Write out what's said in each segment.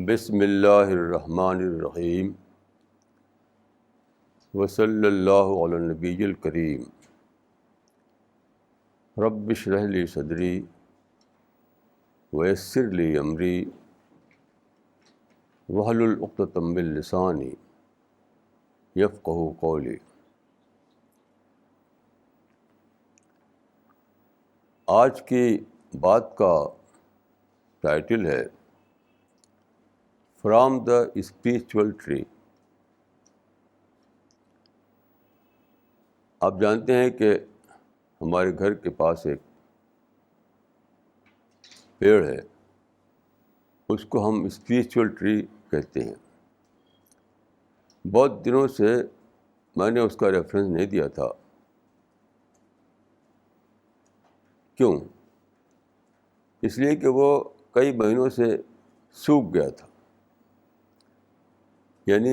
بسم اللہ الرحمن الرحیم وصلی اللہ علی النبی الکریم رب اشرح لی صدری ویسر لی امری واحلل عقدۃ من لسانی یفقہوا قولی۔ آج کی بات کا ٹائٹل ہے فرام دا اسپریچول ٹری۔ آپ جانتے ہیں کہ ہمارے گھر کے پاس ایک پیڑ ہے، اس کو ہم اسپریچول ٹری کہتے ہیں۔ بہت دنوں سے میں نے اس کا ریفرنس نہیں دیا تھا۔ کیوں؟ اس لیے کہ وہ کئی مہینوں سے سوکھ گیا تھا، یعنی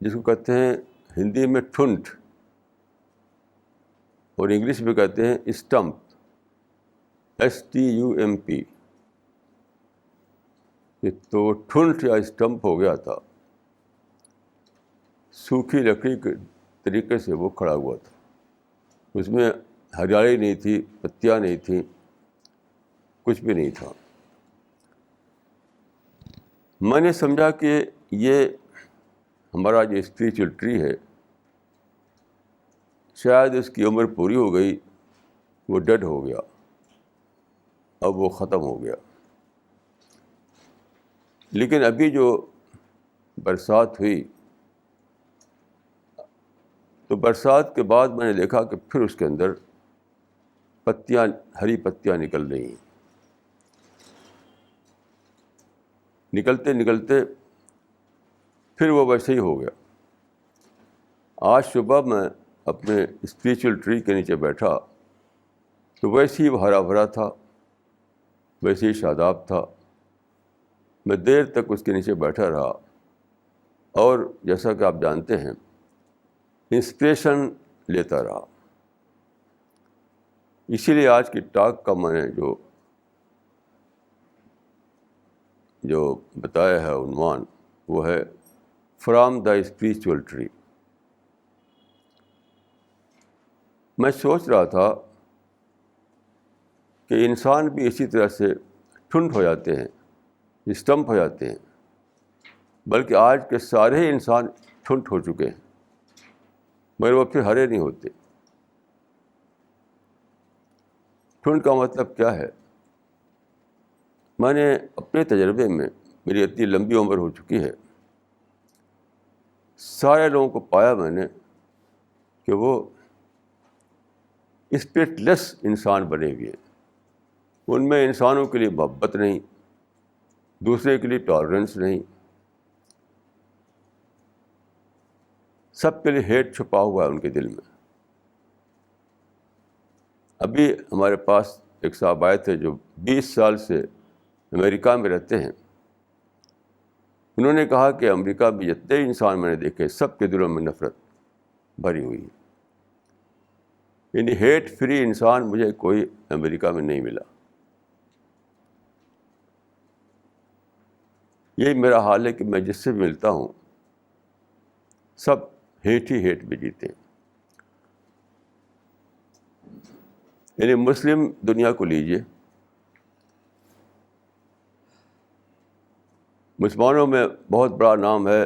جس کو کہتے ہیں ہندی میں ٹھنٹ اور انگلش میں کہتے ہیں اسٹمپ، STUMP۔ تو ٹھنٹ یا اسٹمپ ہو گیا تھا، سوکھی لکڑی کے طریقے سے وہ کھڑا ہوا تھا، اس میں ہریالی نہیں تھی، پتیاں نہیں تھیں، کچھ بھی نہیں تھا۔ میں نے سمجھا کہ یہ ہمارا جو اسپریچول ٹری ہے، شاید اس کی عمر پوری ہو گئی، وہ ڈیڈ ہو گیا، اب وہ ختم ہو گیا۔ لیکن ابھی جو برسات ہوئی، تو برسات کے بعد میں نے دیکھا کہ پھر اس کے اندر پتیاں، ہری پتیاں نکل رہی ہیں۔ نکلتے نکلتے پھر وہ ویسے ہی ہو گیا۔ آج صبح میں اپنے اسپریچول ٹری کے نیچے بیٹھا تو ویسے ہی وہ ہرا بھرا تھا، ویسے ہی شاداب تھا۔ میں دیر تک اس کے نیچے بیٹھا رہا اور جیسا کہ آپ جانتے ہیں انسپریشن لیتا رہا۔ اسی لیے آج کی ٹاک کا میں نے جو بتایا ہے عنوان، وہ ہے فرام دا اسپریچول ٹری۔ میں سوچ رہا تھا کہ انسان بھی اسی طرح سے ٹھنڈ ہو جاتے ہیں، اسٹمپ ہو جاتے ہیں، بلکہ آج کے سارے ہی انسان ٹھنڈ ہو چکے ہیں، مگر وہ پھر ہرے نہیں ہوتے۔ ٹھنڈ کا مطلب کیا ہے؟ میں نے اپنے تجربے میں، میری اتنی لمبی عمر ہو چکی ہے، سارے لوگوں کو پایا میں نے کہ وہ اسپرٹ لیس انسان بنے ہوئے ہیں۔ ان میں انسانوں کے لیے محبت نہیں، دوسرے کے لیے ٹالرنس نہیں، سب کے لیے ہیٹ چھپا ہوا ہے ان کے دل میں۔ ابھی ہمارے پاس ایک صاحب آئے تھے جو 20 سال سے امریکہ میں رہتے ہیں۔ انہوں نے کہا کہ امریکہ میں جتنے انسان میں نے دیکھے، سب کے دلوں میں نفرت بھری ہوئی ہے، یعنی ہیٹ فری انسان مجھے کوئی امریکہ میں نہیں ملا۔ یہی میرا حال ہے کہ میں جس سے بھی ملتا ہوں سب ہیٹ ہی ہیٹ میں جیتے ہیں۔ یعنی مسلم دنیا کو لیجیے، مسلمانوں میں بہت بڑا نام ہے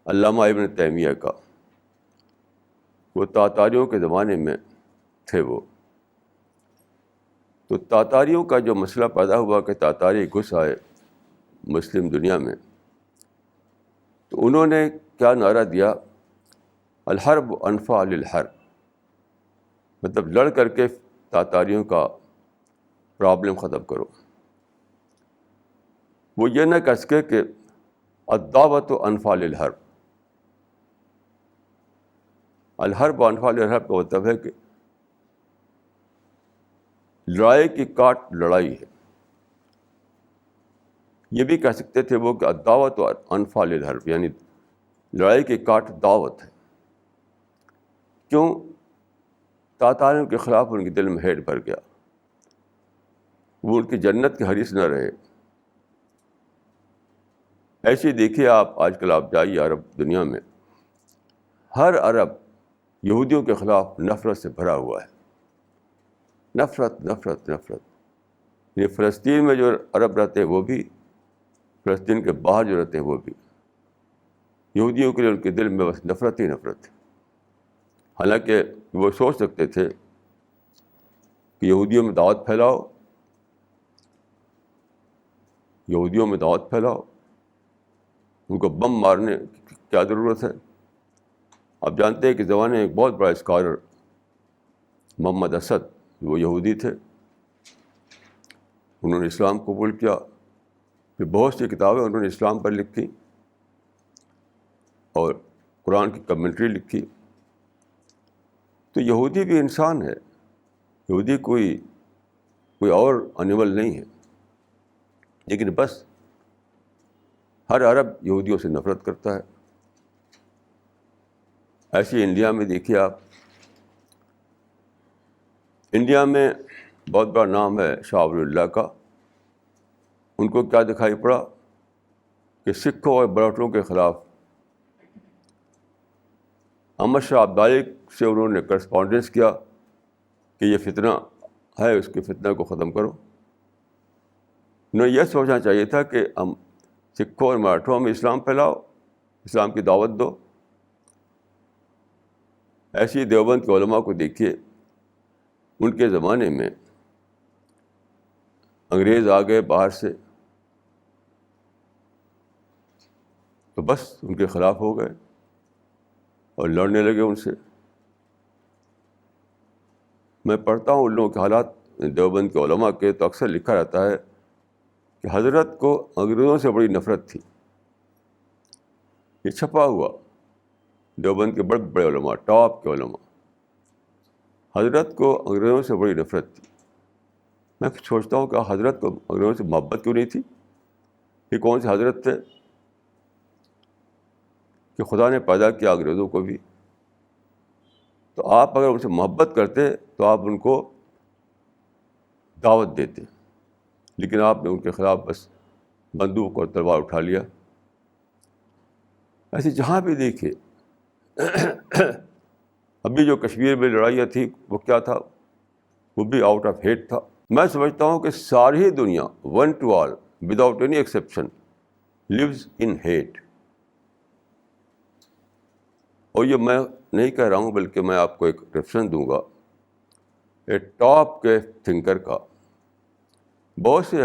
علامہ ابن تیمیہ کا۔ وہ تاتاریوں کے زمانے میں تھے وہ۔ تو تاتاریوں کا جو مسئلہ پیدا ہوا کہ تاتاری گھس آئے مسلم دنیا میں، تو انہوں نے کیا نعرہ دیا؟ الحرب انفع للحرب، مطلب لڑ کر کے تاتاریوں کا پرابلم ختم کرو۔ وہ یہ نہ کہہ سکے کہ الدعوۃ انفع للحرب۔ الحرب انفع للحرب کا مطلب ہے کہ لڑائی کی کاٹ لڑائی ہے۔ یہ بھی کہہ سکتے تھے وہ کہ الدعوۃ انفع للحرب، یعنی لڑائی کی کاٹ دعوت ہے۔ کیوں؟ تاتاریوں کے خلاف ان کے دل میں ہیٹ بھر گیا، وہ ان کی جنت کے حریص نہ رہے۔ ایسے دیکھیے آج کل آپ جائیے عرب دنیا میں، ہر عرب یہودیوں کے خلاف نفرت سے بھرا ہوا ہے، نفرت نفرت نفرت۔ یہ فلسطین میں جو عرب رہتے ہیں وہ بھی، فلسطین کے باہر جو رہتے ہیں وہ بھی، یہودیوں کے لیے ان کے دل میں بس نفرت ہی نفرت ہے۔ حالانکہ وہ سوچ سکتے تھے کہ یہودیوں میں دعوت پھیلاؤ، یہودیوں میں دعوت پھیلاؤ، ان کو بم مارنے کی کیا ضرورت ہے۔ آپ جانتے ہیں کہ زمانے میں ایک بہت بڑا اسکالر محمد اسد، وہ یہودی تھے، انہوں نے اسلام قبول کیا، پھر بہت سی کتابیں انہوں نے اسلام پر لکھی اور قرآن کی کمنٹری لکھی۔ تو یہودی بھی انسان ہے، یہودی کوئی اور انیمل نہیں ہے، لیکن بس ہر عرب یہودیوں سے نفرت کرتا ہے۔ ایسے انڈیا میں دیکھیے آپ، انڈیا میں بہت بڑا نام ہے شاہ ولی اللہ کا، ان کو کیا دکھائی پڑا کہ سکھوں اور مراٹھوں کے خلاف احمد شاہ ابدالی سے انہوں نے کرسپونڈنس کیا کہ یہ فتنہ ہے، اس کے فتنہ کو ختم کرو۔ انہیں یہ سوچنا چاہیے تھا کہ ہم سکھوں اور مراٹھوں میں اسلام پھیلاؤ، اسلام کی دعوت دو۔ ایسے ہی دیوبند کے علماء کو دیکھیے، ان کے زمانے میں انگریز آ گئے باہر سے تو بس ان کے خلاف ہو گئے اور لڑنے لگے ان سے۔ میں پڑھتا ہوں ان لوگوں کے حالات دیوبند کے علماء کے، تو اکثر لکھا رہتا ہے کہ حضرت کو انگریزوں سے بڑی نفرت تھی۔ یہ چھپا ہوا، دیوبند کے بڑے بڑے علماء، ٹاپ کے علماء، حضرت کو انگریزوں سے بڑی نفرت تھی۔ میں سوچتا ہوں کہ حضرت کو انگریزوں سے محبت کیوں نہیں تھی؟ یہ کون سے حضرت تھے کہ خدا نے پیدا کیا انگریزوں کو بھی؟ تو آپ اگر ان سے محبت کرتے تو آپ ان کو دعوت دیتے، لیکن آپ نے ان کے خلاف بس بندوق اور تلوار اٹھا لیا۔ ایسے جہاں بھی دیکھے، ابھی جو کشمیر میں لڑائیاں تھیں وہ کیا تھا؟ وہ بھی آؤٹ آف ہیٹ تھا۔ میں سمجھتا ہوں کہ ساری دنیا one to all without any exception lives in hate. اور یہ میں نہیں کہہ رہا ہوں، بلکہ میں آپ کو ایک ریفرنس دوں گا ایک ٹاپ کے تھنکر کا۔ بہت سے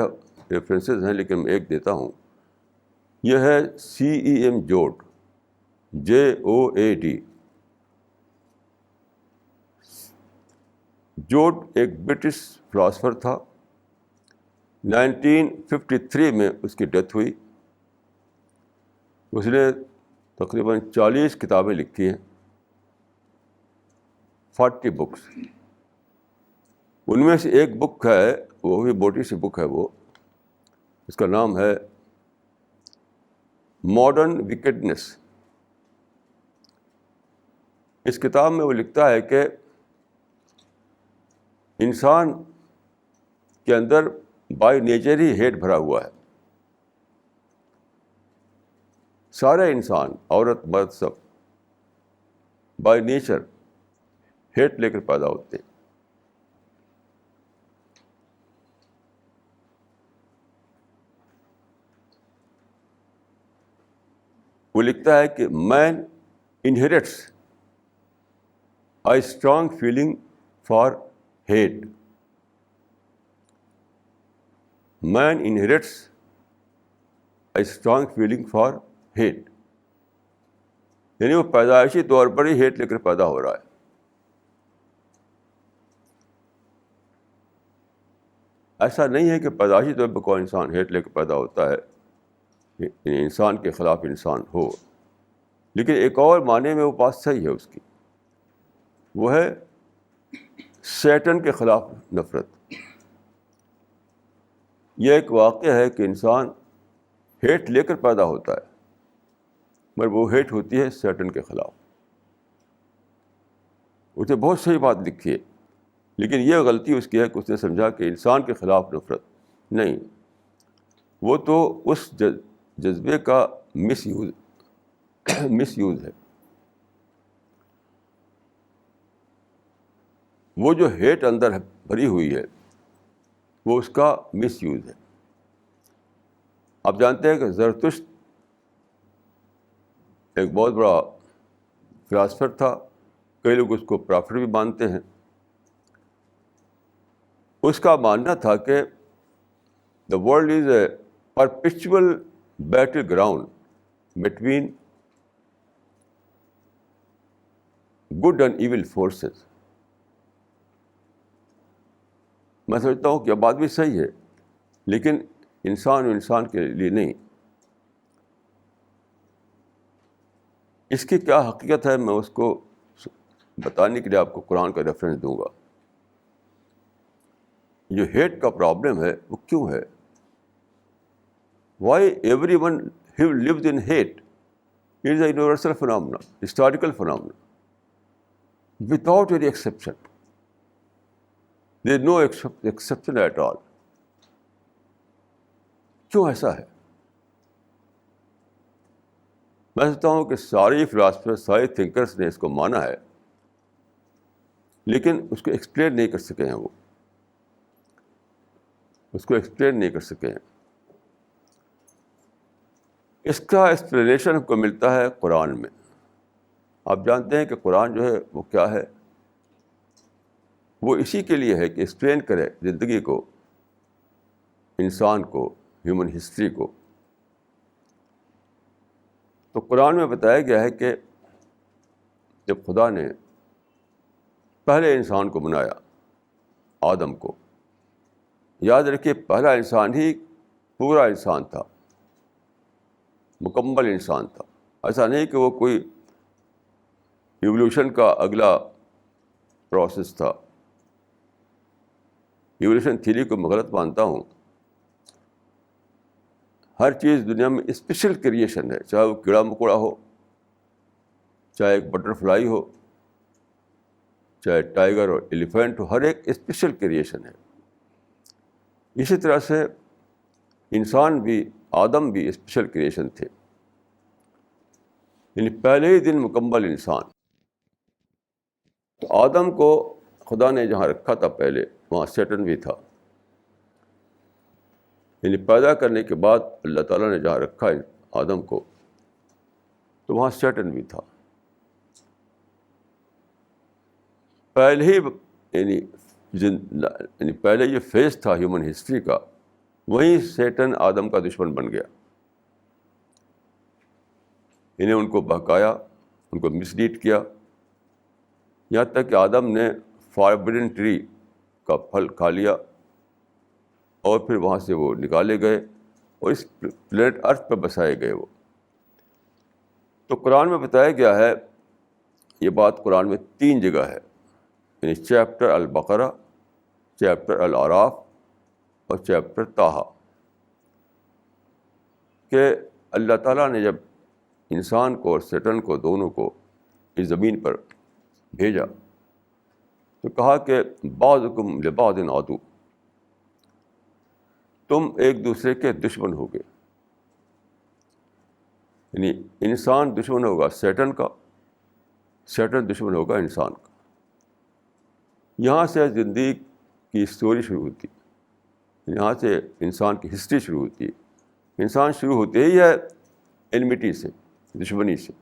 ریفرنسز ہیں لیکن میں ایک دیتا ہوں، یہ ہے CEM جوڈ، JOAD۔ جوڈ ایک برٹش فلاسفر تھا، 1953 میں اس کی ڈیتھ ہوئی۔ اس نے تقریباً 40 کتابیں لکھی ہیں، 40 بکس۔ ان میں سے ایک بک ہے، وہ بھی موٹی سی بک ہے، وہ اس کا نام ہے ماڈرن ویکڈنس۔ اس کتاب میں وہ لکھتا ہے کہ انسان کے اندر بائی نیچر ہی ہیٹ بھرا ہوا ہے۔ سارے انسان، عورت مرد، سب بائی نیچر ہیٹ لے کر پیدا ہوتے ہیں۔ وہ لکھتا ہے کہ man inherits a strong feeling for hate. Man inherits a strong feeling for hate, یعنی وہ پیدائشی طور پر ہی ہیٹ لے کر پیدا ہو رہا ہے۔ ایسا نہیں ہے کہ پیدائشی طور پر کوئی انسان ہیٹ لے کر پیدا ہوتا ہے، انسان کے خلاف انسان ہو، لیکن ایک اور معنی میں وہ بات صحیح ہے اس کی، وہ ہے سیٹن کے خلاف نفرت۔ یہ ایک واقعہ ہے کہ انسان ہیٹ لے کر پیدا ہوتا ہے، مگر وہ ہیٹ ہوتی ہے سیٹن کے خلاف۔ اسے بہت صحیح بات لکھی ہے، لیکن یہ غلطی اس کی ہے کہ اس نے سمجھا کہ انسان کے خلاف نفرت نہیں، وہ تو اس جذبے کا مس یوز ہے. وہ جو ہیٹ اندر بھری ہوئی ہے وہ اس کا مس یوز ہے. آپ جانتے ہیں کہ زرتشت ایک بہت بڑا فلاسفر تھا. کئی لوگ اس کو پرافٹ بھی مانتے ہیں. اس کا ماننا تھا کہ the world is a perpetual battle ground between good and evil forces. میں سمجھتا ہوں کہ یہ بات بھی صحیح ہے, لیکن انسان و انسان کے لیے نہیں. اس کی کیا حقیقت ہے میں اس کو بتانے کے لیے آپ کو قرآن کا ریفرنس دوں گا. جو ہیٹ کا پرابلم ہے وہ کیوں ہے؟ Why everyone lives in hate? It is a universal phenomena, historical phenomena, without any exception. There is no exception at all. کیوں ایسا ہے؟ میں سمجھتا ہوں کہ سارے فلاسفر, سارے تھنکرس نے اس کو مانا ہے, لیکن اس کو ایکسپلین نہیں کر سکے ہیں. وہ اس کو ایکسپلین نہیں کر سکے ہیں. اس کا ایکسپلینیشن ہم کو ملتا ہے قرآن میں. آپ جانتے ہیں کہ قرآن جو ہے وہ کیا ہے؟ وہ اسی کے لیے ہے کہ ایکسپلین کرے زندگی کو, انسان کو, ہیومن ہسٹری کو. تو قرآن میں بتایا گیا ہے کہ جب خدا نے پہلے انسان کو بنایا, آدم کو, یاد رکھیے پہلا انسان ہی پورا انسان تھا, مکمل انسان تھا. ایسا نہیں کہ وہ کوئی ایولیوشن کا اگلا پروسیس تھا. ایولیوشن تھیوری کو میں غلط مانتا ہوں. ہر چیز دنیا میں اسپیشل کریشن ہے, چاہے وہ کیڑا مکوڑا ہو, چاہے ایک بٹر فلائی ہو, چاہے ٹائیگر اور ایلیفینٹ ہو, ہر ایک اسپیشل کریشن ہے. اسی طرح سے انسان بھی, آدم بھی اسپیشل کریشن تھے, یعنی پہلے ہی دن مکمل انسان. تو آدم کو خدا نے جہاں رکھا تھا پہلے, وہاں سیٹن بھی تھا. یعنی پیدا کرنے کے بعد اللہ تعالیٰ نے جہاں رکھا آدم کو, تو وہاں سیٹن بھی تھا. پہلے ہی یعنی پہلے جو فیز تھا ہیومن ہسٹری کا, وہیں سیٹن آدم کا دشمن بن گیا. انہیں ان کو بہکایا, ان کو مس لیڈ کیا, یہاں تک کہ آدم نے فاربڈن ٹری کا پھل کھا لیا, اور پھر وہاں سے وہ نکالے گئے اور اس پلینٹ ارتھ پہ بسائے گئے وہ. تو قرآن میں بتایا گیا ہے, یہ بات قرآن میں 3 جگہ ہے, یعنی چیپٹر البقرہ, چیپٹر الاعراف اور چیپٹر طٰہٰ, کہ اللہ تعالیٰ نے جب انسان کو اور سیٹن کو دونوں کو اس زمین پر بھیجا تو کہا کہ بعضکم لبعض عدو, تم ایک دوسرے کے دشمن ہوگے. یعنی انسان دشمن ہوگا سیٹن کا, سیٹن دشمن ہوگا انسان کا. یہاں سے زندگی کی اسٹوری شروع ہوتی ہے, یہاں سے انسان کی ہسٹری شروع ہوتی ہے. انسان شروع ہوتے ہی ہے انمیٹی سے, دشمنی سے.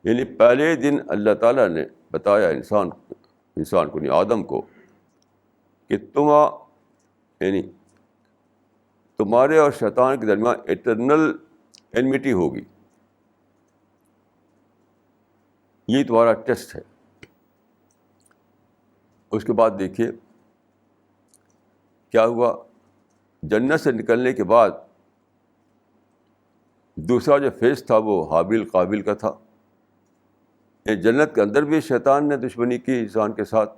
یعنی پہلے دن اللہ تعالیٰ نے بتایا انسان کو یعنی آدم کو کہ یعنی تمہارے اور شیطان کے درمیان ایٹرنل انمیٹی ہوگی, یہ تمہارا ٹیسٹ ہے. اس کے بعد دیکھیے کیا ہوا. جنت سے نکلنے کے بعد دوسرا جو فیز تھا وہ حابیل قابیل کا تھا. جنت کے اندر بھی شیطان نے دشمنی کی انسان کے ساتھ,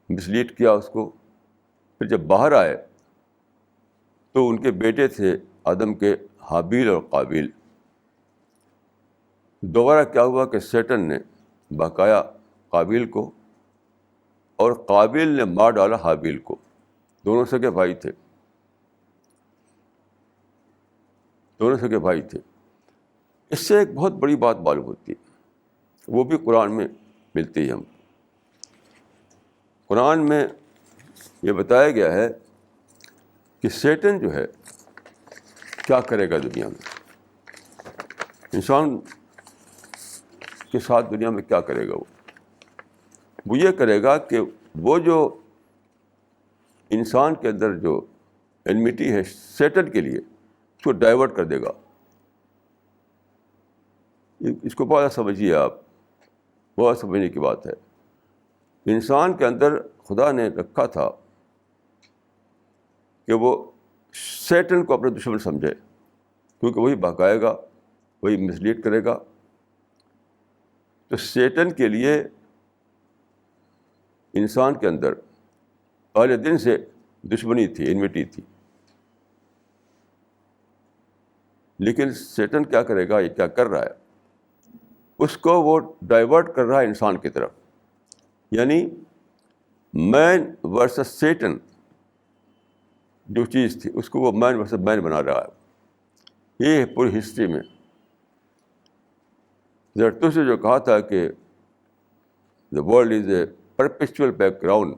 مسلیڈ کیا اس کو. پھر جب باہر آئے تو ان کے بیٹے تھے آدم کے حابیل اور قابیل. دوبارہ کیا ہوا کہ سیٹن نے بہکایا قابیل کو, اور قابیل نے مار ڈالا حابیل کو. دونوں سگے بھائی تھے، دونوں سگے بھائی تھے۔ اس سے ایک بہت بڑی بات معلوم ہوتی ہے، وہ بھی قرآن میں ملتی ہے ہم۔ قرآن میں یہ بتایا گیا ہے کہ شیطان جو ہے کیا کرے گا دنیا میں، انسان کے ساتھ دنیا میں کیا کرے گا۔ وہ یہ کرے گا کہ وہ جو انسان کے اندر جو انمیٹی ہے شیطان کے لیے، اس کو ڈائیورٹ کر دے گا۔ اس کو بہت سمجھیے آپ، بہت سمجھنے کی بات ہے۔ انسان کے اندر خدا نے رکھا تھا کہ وہ شیطان کو اپنا دشمن سمجھے، کیونکہ وہی بہکائے گا، وہی مسلیڈ کرے گا۔ تو شیطان کے لیے انسان کے اندر پہلے دن سے دشمنی تھی، انمیٹی تھی۔ لیکن شیطان کیا کرے گا، یہ کیا کر رہا ہے، اس کو وہ ڈائیورٹ کر رہا ہے انسان کی طرف، یعنی مین ورسس شیطان جو چیز تھی اس کو وہ مین ورسس مین بنا رہا ہے۔ یہ پوری ہسٹری میں زرتشت نے جو کہا تھا کہ the world is a perpetual background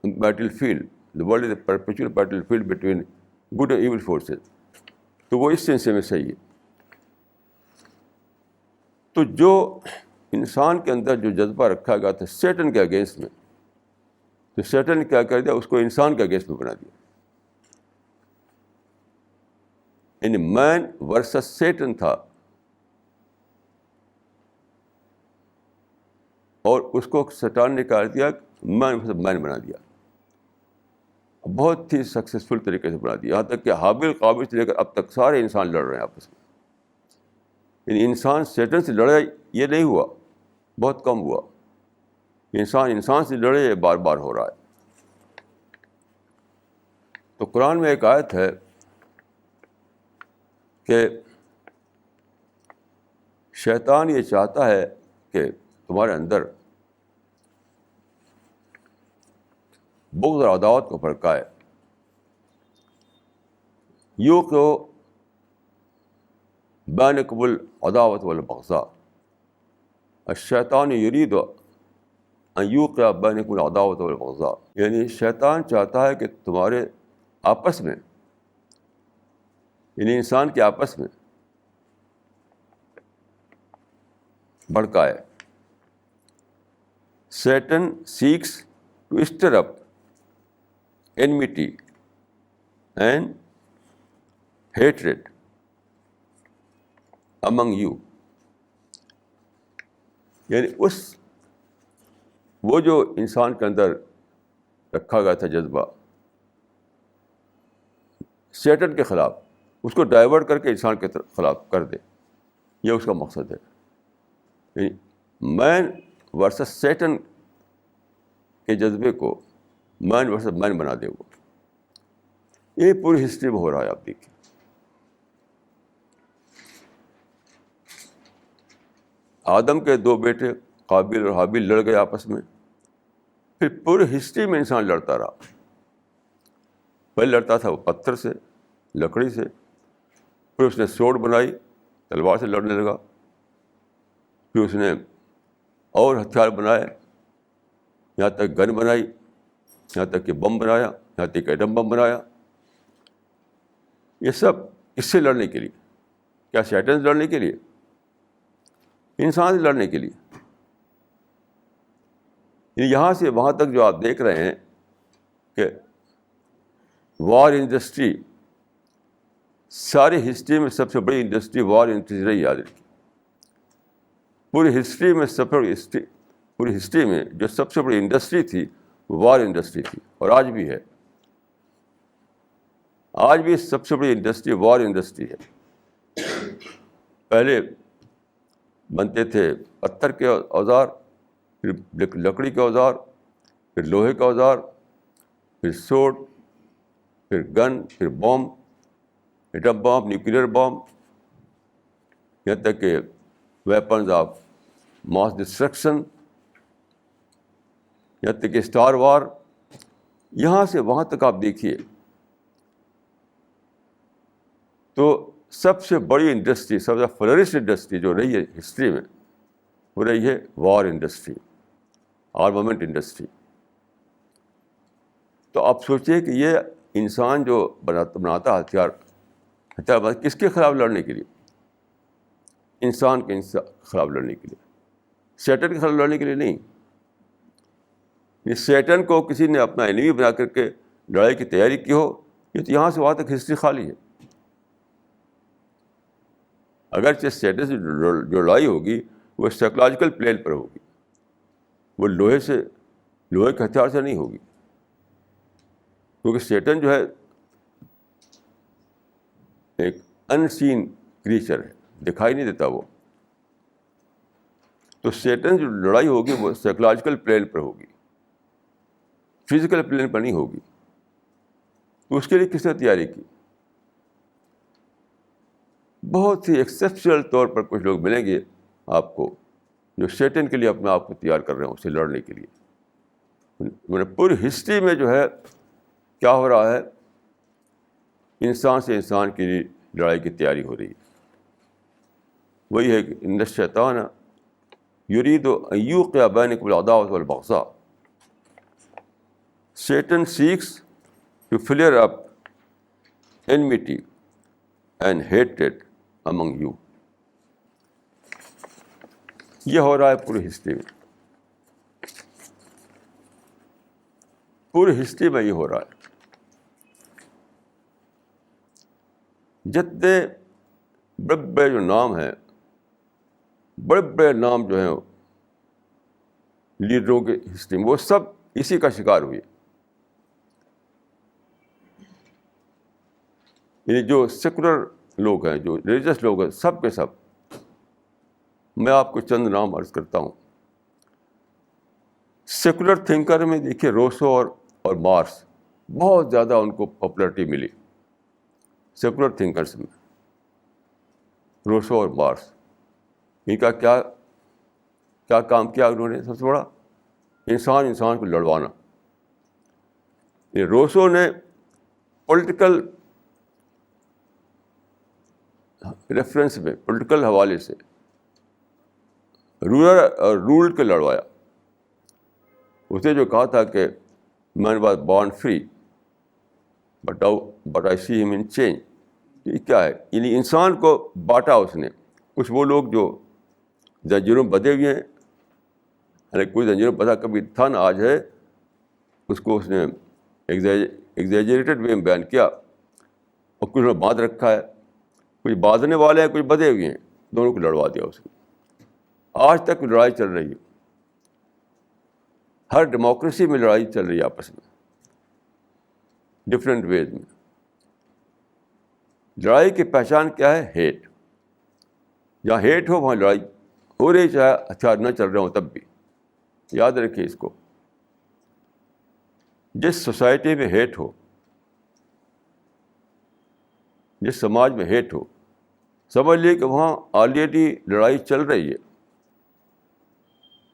battle field, the world is a perpetual battle field between good and evil forces. تو وہ اس سینس میں صحیح ہے۔ تو جو انسان کے اندر جو جذبہ رکھا گیا تھا شیطان کے اگینسٹ میں، تو شیطان نے کیا کر دیا، اس کو انسان کے اگینسٹ میں بنا دیا، یعنی مین ورسس شیطان تھا، اور اس کو شیطان نے کر دیا مین بنا دیا، بہت ہی سکسیسفل طریقے سے بنا دیا، یہاں تک کہ حابل قابل سے لے کر اب تک سارے انسان لڑ رہے ہیں آپس میں۔ یعنی انسان شیطان سے لڑے یہ نہیں ہوا، بہت کم ہوا، انسان سے لڑے یہ بار بار ہو رہا ہے۔ تو قرآن میں ایک آیت ہے کہ شیطان یہ چاہتا ہے کہ تمہارے اندر بغض اور عداوت کو بھڑکائے، یوقع بینکم العداوۃ والبغضاء، الشیطان یرید ان یوقع بینکم العداوۃ والبغضاء، یعنی شیطان چاہتا ہے کہ تمہارے آپس میں، یعنی انسان کے آپس میں بھڑکائے۔ Satan seeks to stir up enmity and hatred among you. یعنی وہ جو انسان کے اندر رکھا گیا تھا جذبہ شیطان کے خلاف، اس کو ڈائیورٹ کر کے انسان کے خلاف کر دے، یہ اس کا مقصد ہے۔ یعنی مین ورسس شیطان کے جذبے کو مین ورسس مین بنا دے وہ۔ یہ پوری ہسٹری میں ہو رہا ہے، آپ دیکھیے۔ آدم کے دو بیٹے قابل اور حابیل لڑ گئے آپس میں، پھر پوری ہسٹری میں انسان لڑتا رہا۔ پہلے لڑتا تھا وہ پتھر سے، لکڑی سے، پھر اس نے سوڑ بنائی، تلوار سے لڑنے لگا، پھر اس نے اور ہتھیار بنائے، یہاں تک گن بنائی، یہاں تک کہ بم بنایا، یہاں تک کہ ایٹم بم بنایا۔ یہ سب اس سے لڑنے کے لیے، کیا شیطان سے لڑنے کے لیے؟ انسان سے لڑنے کے لیے۔ یہاں سے وہاں تک جو آپ دیکھ رہے ہیں کہ وار انڈسٹری، ساری ہسٹری میں سب سے بڑی انڈسٹری وار انڈسٹری رہی، یاد رکھیے۔ پوری ہسٹری میں جو سب سے بڑی انڈسٹری تھی وار انڈسٹری تھی، اور آج بھی ہے۔ آج بھی سب سے بڑی انڈسٹری وار انڈسٹری ہے۔ پہلے بنتے تھے پتھر کے اوزار، پھر لکڑی کے اوزار، پھر لوہے کا اوزار، پھر سوٹ، پھر گن، پھر بم، ایٹم بم، نیوکلیر بم، یہاں تک کہ ویپنز آف ماس ڈسٹرکشن، یہاں تک کہ اسٹار وار، یہاں سے وہاں تک آپ دیکھیے تو سب سے بڑی انڈسٹری، سب سے فلرسٹ انڈسٹری جو رہی ہے ہسٹری میں، وہ رہی ہے وار انڈسٹری، آرمامنٹ انڈسٹری. تو آپ سوچیے کہ یہ انسان جو بناتا ہتھیار کس کے خلاف لڑنے کے لیے؟ انسان کے خلاف لڑنے کے لیے، سیٹن کے خلاف لڑنے کے لیے نہیں. یہ سیٹن کو کسی نے اپنا انیمی بنا کر کے لڑائی کی تیاری کی ہو، یہ تو یہاں سے وہاں تک ہسٹری خالی ہے. اگرچہ سیٹن سے جو لڑائی ہوگی وہ سائیکولوجیکل پلین پر ہوگی، وہ لوہے کے ہتھیار سے نہیں ہوگی، کیونکہ سیٹن جو ہے ایک ان سین کریچر ہے، دکھائی نہیں دیتا وہ. تو سیٹن جو لڑائی ہوگی وہ سائیکولوجیکل پلین پر ہوگی، فزیکل پلین پر نہیں ہوگی. تو اس کے لیے کس نے تیاری کی؟ بہت ہی ایکسیپشنل طور پر کچھ لوگ ملیں گے آپ کو جو سیٹن کے لیے اپنے آپ کو تیار کر رہے ہیں اسے لڑنے کے لیے. پوری ہسٹری میں جو ہے کیا ہو رہا ہے، انسان سے انسان کے لیے لڑائی کی تیاری ہو رہی ہے. وہی ہے کہ ان الشیطان یرید ان یوقع بینکم العداوۃ والبغضاء. Satan seeks to flare up enmity and hatred among you. یہ ہو رہا ہے پوری ہسٹری میں، پوری ہسٹری میں یہ ہو رہا ہے. جتنے بڑے بڑے جو نام ہیں، بڑے بڑے نام جو ہیں لیڈروں کے ہسٹری میں، وہ سب اسی کا شکار ہوئے. یعنی جو سیکولر لوگ ہیں، جو ریلیجس لوگ ہیں، سب کے سب. میں آپ کو چند نام عرض کرتا ہوں. سیکولر تھنکر میں دیکھیے روسو اور مارکس، بہت زیادہ ان کو پاپولرٹی ملی. سیکولر تھنکرس میں روسو اور مارکس، ان کا کیا کام کیا انہوں نے؟ سب سے بڑا انسان کو لڑوانا. یہ روسو نے پولیٹیکل ریفرنس میں، پولیٹیکل حوالے سے رول کے لڑوایا. اس نے جو کہا تھا کہ man was born free but I see ہم ان چینج. یہ کیا ہے؟ یعنی انسان کو بانٹا اس نے. کچھ وہ لوگ جو زنجیروں میں بدھے ہوئے ہیں، یعنی کوئی زنجیروں میں بدھا کبھی تھا نہ آج ہے، اس کو اس نے ایگزیجریٹڈ وے میں بیان کیا. اور کچھ نے باندھ رکھا ہے، کچھ باندھنے والے ہیں، کچھ بدھے ہوئے ہیں، دونوں کو لڑوا دیا اس نے. آج تک لڑائی چل رہی ہے، ہر ڈیموکریسی میں لڑائی چل رہی ہے آپس میں، ڈفرینٹ ویز میں. لڑائی کی پہچان کیا ہے؟ ہیٹ. جہاں ہیٹ ہو وہاں لڑائی ہو رہی، چاہے ہتھیار نہ چل رہے ہوں تب بھی. یاد رکھیے اس کو. جس سوسائٹی میں ہیٹ ہو، جس سماج میں ہیٹ ہو، سمجھ لیے کہ وہاں آلریڈی لڑائی چل رہی ہے.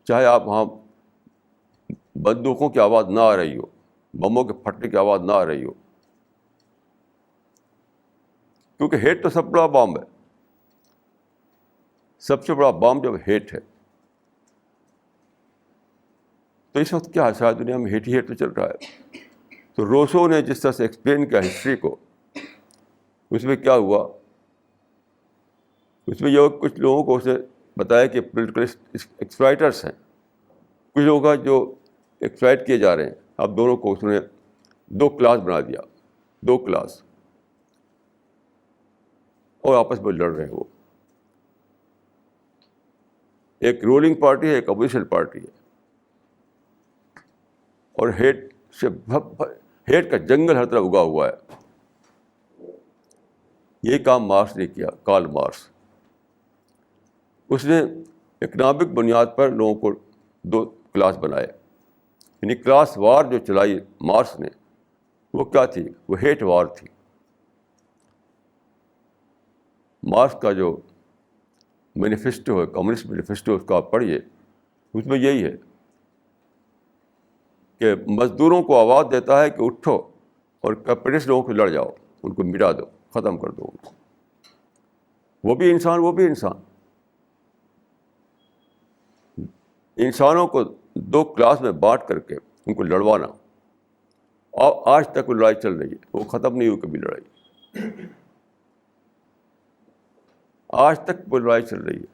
چاہے آپ وہاں بندوقوں کی آواز نہ آ رہی ہو، بموں کے پھٹنے کی آواز نہ آ رہی ہو، کیونکہ ہیٹ تو سب سے بڑا بام ہے. سب سے بڑا بام جب ہیٹ ہے. تو اس وقت کیا ہے، ساری دنیا میں ہیٹ ہی ہیٹ تو چل رہا ہے. تو روسو نے جس طرح سے ایکسپلین کیا ہسٹری کو، اس میں کیا ہوا، اس میں یہ کچھ لوگوں کو اسے بتایا کہ پولیٹیکل ایکسپلائٹرس ہیں، کچھ لوگوں کا جو ایکسپلائٹ کیے جا رہے ہیں. اب دونوں کو اس نے 2 کلاس بنا دیا، 2 کلاس، اور آپس میں لڑ رہے ہیں. وہ ایک رولنگ پارٹی ہے، ایک اپوزیشن پارٹی ہے. اور ہیٹ کا جنگل ہر طرف اگا ہوا ہے. یہ کام مارکس نے کیا، کارل مارکس. اس نے اکنامک بنیاد پر لوگوں کو 2 کلاس بنائے. یعنی کلاس وار جو چلائی مارکس نے، وہ کیا تھی؟ وہ ہیٹ وار تھی. مارکس کا جو مینیفیسٹو ہے، کمیونسٹ مینیفیسٹو، اس کو آپ پڑھیے، اس میں یہی ہے کہ مزدوروں کو آواز دیتا ہے کہ اٹھو اور کیپٹلسٹ لوگوں کو لڑ جاؤ، ان کو مٹا دو، ختم کر دو ان کو. وہ بھی انسان، وہ بھی انسان. انسانوں کو دو کلاس میں بانٹ کر کے ان کو لڑوانا، اور آج تک وہ لڑائی چل رہی ہے، وہ ختم نہیں ہوئی کبھی لڑائی. آج تک وہ لڑائی چل رہی ہے.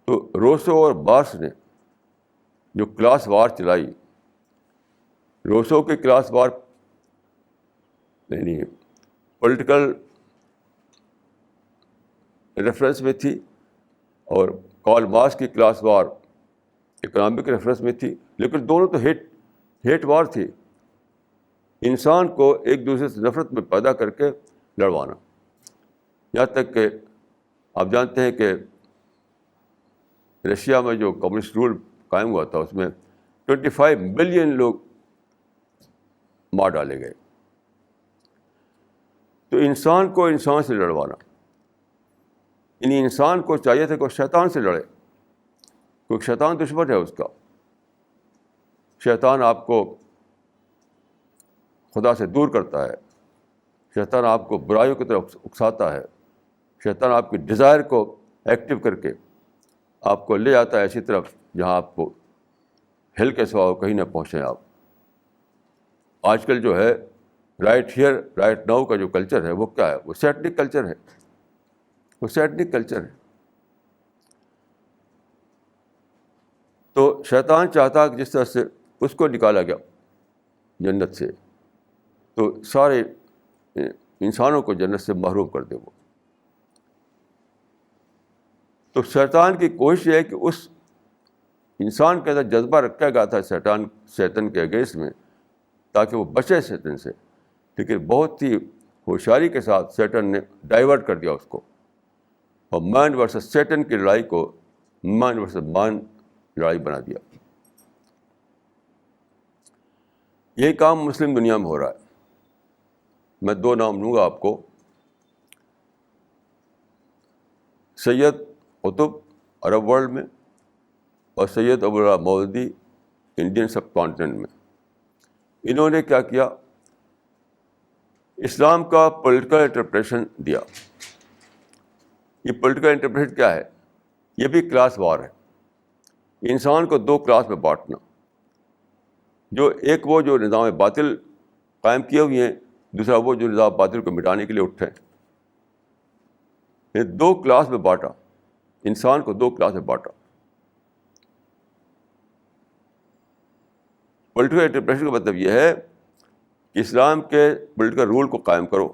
تو روسو اور بارس نے جو کلاس وار چلائی، روسو کی کلاس وار یعنی پولیٹیکل ریفرنس میں تھی، اور کارل مارکس کی کلاس وار اکنامک ریفرنس میں تھی، لیکن دونوں تو ہیٹ وار تھی. انسان کو ایک دوسرے سے نفرت میں پیدا کر کے لڑوانا. یہاں تک کہ آپ جانتے ہیں کہ رشیا میں جو کمیونسٹ رول قائم ہوا تھا، اس میں 25 ملین لوگ مار ڈالے گئے. تو انسان کو انسان سے لڑوانا، یعنی انسان کو چاہیے تھا کہ وہ شیطان سے لڑے، کیونکہ شیطان دشمن ہے اس کا. شیطان آپ کو خدا سے دور کرتا ہے، شیطان آپ کو برائیوں کی طرف اکساتا ہے، شیطان آپ کی ڈیزائر کو ایکٹیو کر کے آپ کو لے جاتا ہے ایسی طرف جہاں آپ کو ہل کے سوا کہیں نہ پہنچیں آپ. آج کل جو ہے رائٹ ہیئر رائٹ ناؤ کا جو کلچر ہے وہ کیا ہے؟ وہ سیٹنک کلچر ہے، وہ سیٹنک کلچر ہے. تو شیطان چاہتا کہ جس طرح سے اس کو نکالا گیا جنت سے، تو سارے انسانوں کو جنت سے محروم کر دے وہ. تو شیطان کی کوشش یہ ہے کہ اس انسان کے اندر جذبہ رکھا گیا تھا شیطان کے اگینسٹ میں، تاکہ وہ بچے شیطان سے. لیکن بہت ہی ہوشیاری کے ساتھ شیطان نے ڈائیورٹ کر دیا اس کو، اور مین ورسز شیطان کی لڑائی کو مین ورسز مان لڑائی بنا دیا. یہی کام مسلم دنیا میں ہو رہا ہے. میں 2 نام لوں گا آپ کو، سید قطب عرب ورلڈ میں، اور سید ابوالعلا مودودی انڈین سب کانٹیننٹ میں. انہوں نے کیا کیا؟ اسلام کا پولیٹیکل انٹرپریشن دیا. یہ پولیٹیکل انٹرپریشن کیا ہے؟ یہ بھی کلاس وار ہے. انسان کو 2 کلاس میں بانٹنا، ایک وہ جو نظام باطل قائم کیے ہوئے ہیں، دوسرا وہ جو نظام باطل کو مٹانے کے لیے اٹھے. یہ 2 کلاس میں بانٹا، انسان کو 2 کلاس میں بانٹا. پولیٹیکل انٹرپریشن کا مطلب یہ ہے کہ اسلام کے پولیٹیکل رول کو قائم کرو.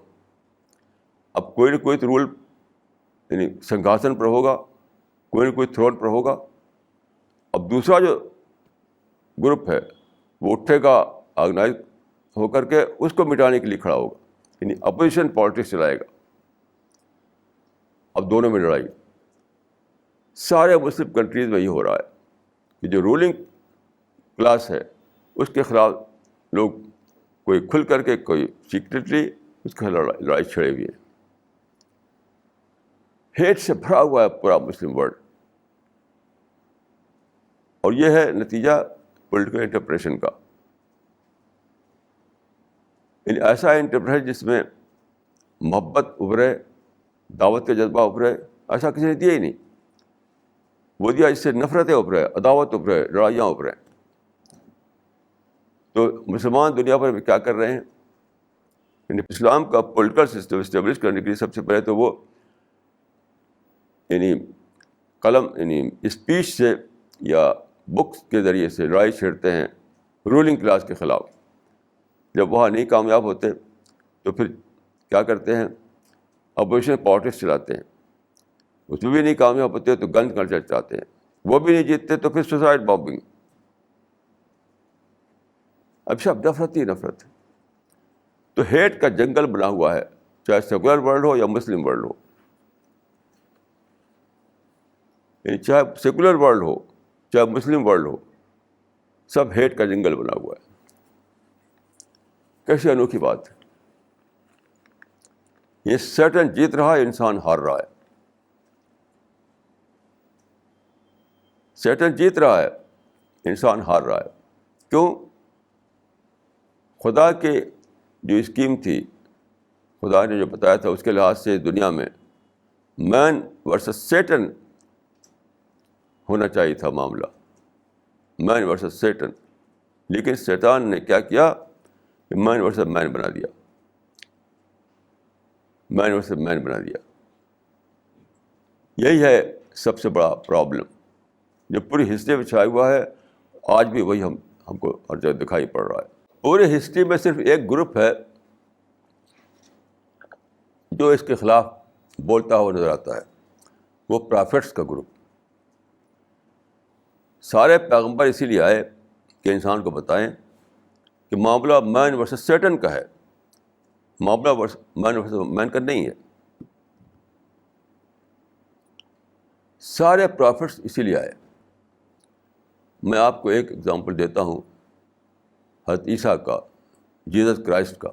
اب کوئی نہ کوئی تو رول یعنی سنگھاسن پر ہوگا، کوئی نہ کوئی تھرون پر ہوگا. اب دوسرا جو گروپ ہے وہ اٹھے گا آرگنائز ہو کر کے اس کو مٹانے کے لیے کھڑا ہوگا، یعنی اپوزیشن پالیٹکس چلائے گا. اب دونوں میں لڑائی. سارے مسلم کنٹریز میں یہ ہو رہا ہے کہ جو رولنگ کلاس ہے اس کے خلاف لوگ کوئی کھل کر کے، کوئی سیکریٹلی اس کے خلاف لڑائی چھڑے ہوئی ہے. ہیٹ سے بھرا ہوا ہے پورا مسلم ورلڈ، اور یہ ہے نتیجہ پولیٹیکل انٹرپریشن کا. یعنی ایسا انٹرپریشن جس میں محبت ابھرے، دعوت کا جذبہ ابھرے، ایسا کسی نے دیا ہی نہیں. وہ دیا اس سے نفرتیں ابھرے، عداوت ابھرے، لڑائیاں ابھرے. تو مسلمان دنیا پر کیا کر رہے ہیں؟ یعنی اسلام کا پولیٹیکل سسٹم اسٹیبلش کرنے کے لیے سب سے پہلے تو وہ یعنی قلم یعنی اسپیچ سے یا بکس کے ذریعے سے لڑائی چھیڑتے ہیں رولنگ کلاس کے خلاف. جب وہاں نہیں کامیاب ہوتے تو پھر کیا کرتے ہیں؟ اپوزیشن پالیٹکس چلاتے ہیں. اس میں بھی نہیں کامیاب ہوتے تو گن کلچر چاہتے ہیں. وہ بھی نہیں جیتتے تو پھر سوسائڈ بامبنگ. اب سب نفرت ہی نفرت ہے. تو ہیٹ کا جنگل بنا ہوا ہے، چاہے سیکولر ورلڈ ہو یا مسلم ورلڈ ہو. یعنی چاہے سیکولر ورلڈ ہو چاہے مسلم ورلڈ ہو، سب ہیٹ کا جنگل بنا ہوا ہے. کیسی انوکھی بات ہے. یہ سیٹن جیت رہا ہے، انسان ہار رہا ہے. سیٹن جیت رہا ہے، انسان ہار رہا ہے. کیوں؟ خدا کے جو اسکیم تھی، خدا نے جو بتایا تھا، اس کے لحاظ سے دنیا میں مین ورسس سیٹن ہونا چاہیے تھا معاملہ، مین ورسس سیٹن. لیکن شیطان نے کیا کیا کہ مین ورسس مین بنا دیا، مین ورسس مین بنا دیا. یہی ہے سب سے بڑا پرابلم جو پوری ہسٹری میں چھایا ہوا ہے. آج بھی وہی ہم کو ہر جگہ دکھائی پڑ رہا ہے. پوری ہسٹری میں صرف ایک گروپ ہے جو اس کے خلاف بولتا ہوا نظر آتا ہے، وہ پرافٹس کا گروپ. سارے پیغمبر اسی لیے آئے کہ انسان کو بتائیں کہ معاملہ مین ورسس سیٹن کا ہے، معاملہ مین ورسس مین کا نہیں ہے. سارے پرافٹس اسی لیے آئے. میں آپ کو ایک ایگزامپل دیتا ہوں حضرت عیسیٰ کا، جیزس کرائسٹ کا.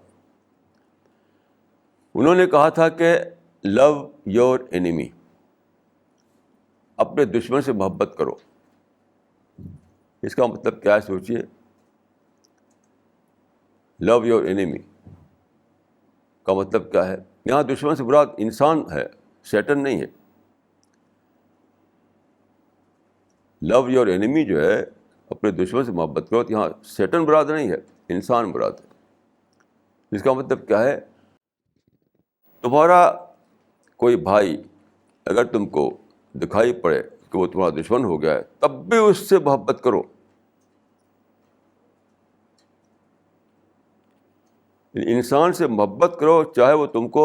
انہوں نے کہا تھا کہ لو یور انیمی، اپنے دشمن سے محبت کرو. اس کا مطلب کیا ہے سوچیے. لو یور انیمی کا مطلب کیا ہے؟ یہاں دشمن سے مراد انسان ہے، شیطن نہیں ہے. لو یور انیمی جو ہے، اپنے دشمن سے محبت کرو، تو یہاں شیطن مراد نہیں ہے، انسان مراد ہے. اس کا مطلب کیا ہے؟ تمہارا کوئی بھائی اگر تم کو دکھائی پڑے کہ وہ تمہارا دشمن ہو گیا ہے، تب بھی اس سے محبت کرو. انسان سے محبت کرو چاہے وہ تم کو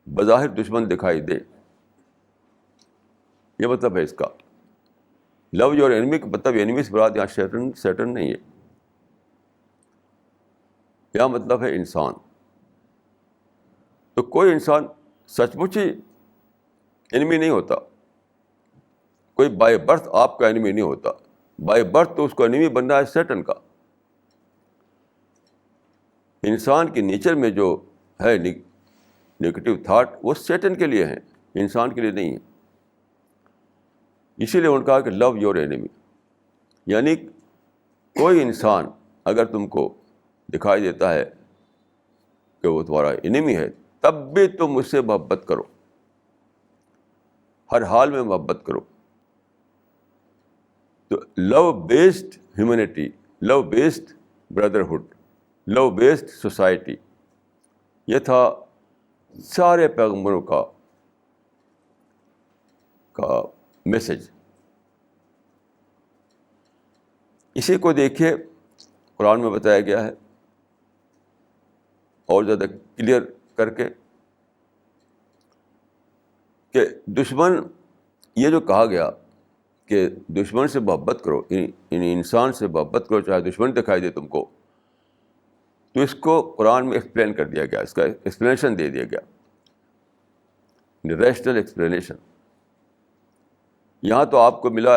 بظاہر دشمن دکھائی دے. یہ مطلب ہے اس کا. لو یور انیمی کا مطلب انیمی سے مراد یہاں شیطن نہیں ہے، یہاں مطلب ہے انسان. تو کوئی انسان سچ مچ ہی انیمی نہیں ہوتا. کوئی بائی برتھ آپ کا انیمی نہیں ہوتا. بائی برتھ تو اس کو انیمی بننا ہے شیطن کا. انسان کے نیچر میں جو ہے نیگیٹو تھاٹ، وہ شیطن کے لیے ہیں، انسان کے لیے نہیں ہے. اسی لیے انہوں نے کہا کہ لو یور انیمی، یعنی کوئی انسان اگر تم کو دکھائی دیتا ہے کہ وہ تمہارا انیمی ہے، تب بھی تم اس سے محبت کرو، ہر حال میں محبت کرو. تو لو بیسڈ ہیومینٹی، لو بیسڈ بردرہڈ، لو بیسڈ سوسائٹی، یہ تھا سارے پیغمبروں کا میسج. اسی کو دیکھیے قرآن میں بتایا گیا ہے اور زیادہ کلیئر کر کے کہ دشمن، یہ جو کہا گیا کہ دشمن سے محبت کرو، انسان سے محبت کرو چاہے دشمن دکھائی دے تم کو، تو اس کو قرآن میں ایکسپلین کر دیا گیا، اس کا ایکسپلینیشن دے دیا گیا، ریشنل ایکسپلینیشن. یہاں تو آپ کو ملا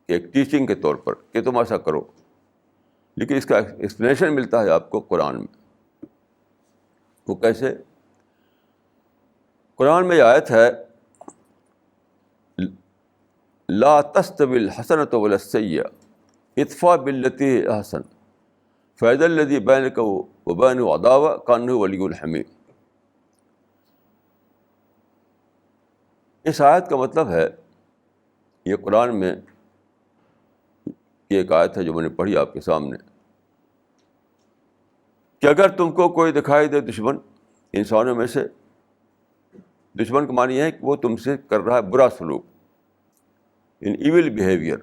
ایک ٹیچنگ کے طور پر کہ تم ایسا کرو، لیکن اس کا ایکسپلینیشن ملتا ہے آپ کو قرآن میں. وہ کیسے؟ قرآن میں یہ آیت ہے لا تستوی الحسنۃ ولا السیئۃ ادفع باللتی ہی احسن فاذا الذی بینک وبینہ عداوۃ کانہ ولی حمیم. اس آیت کا مطلب ہے، یہ قرآن میں یہ ایک آیت ہے جو میں نے پڑھی آپ کے سامنے، کہ اگر تم کو کوئی دکھائی دے دشمن انسانوں میں سے، دشمن کا معنی یہ ہے کہ وہ تم سے کر رہا ہے برا سلوک، ان ایول بیہیویئر.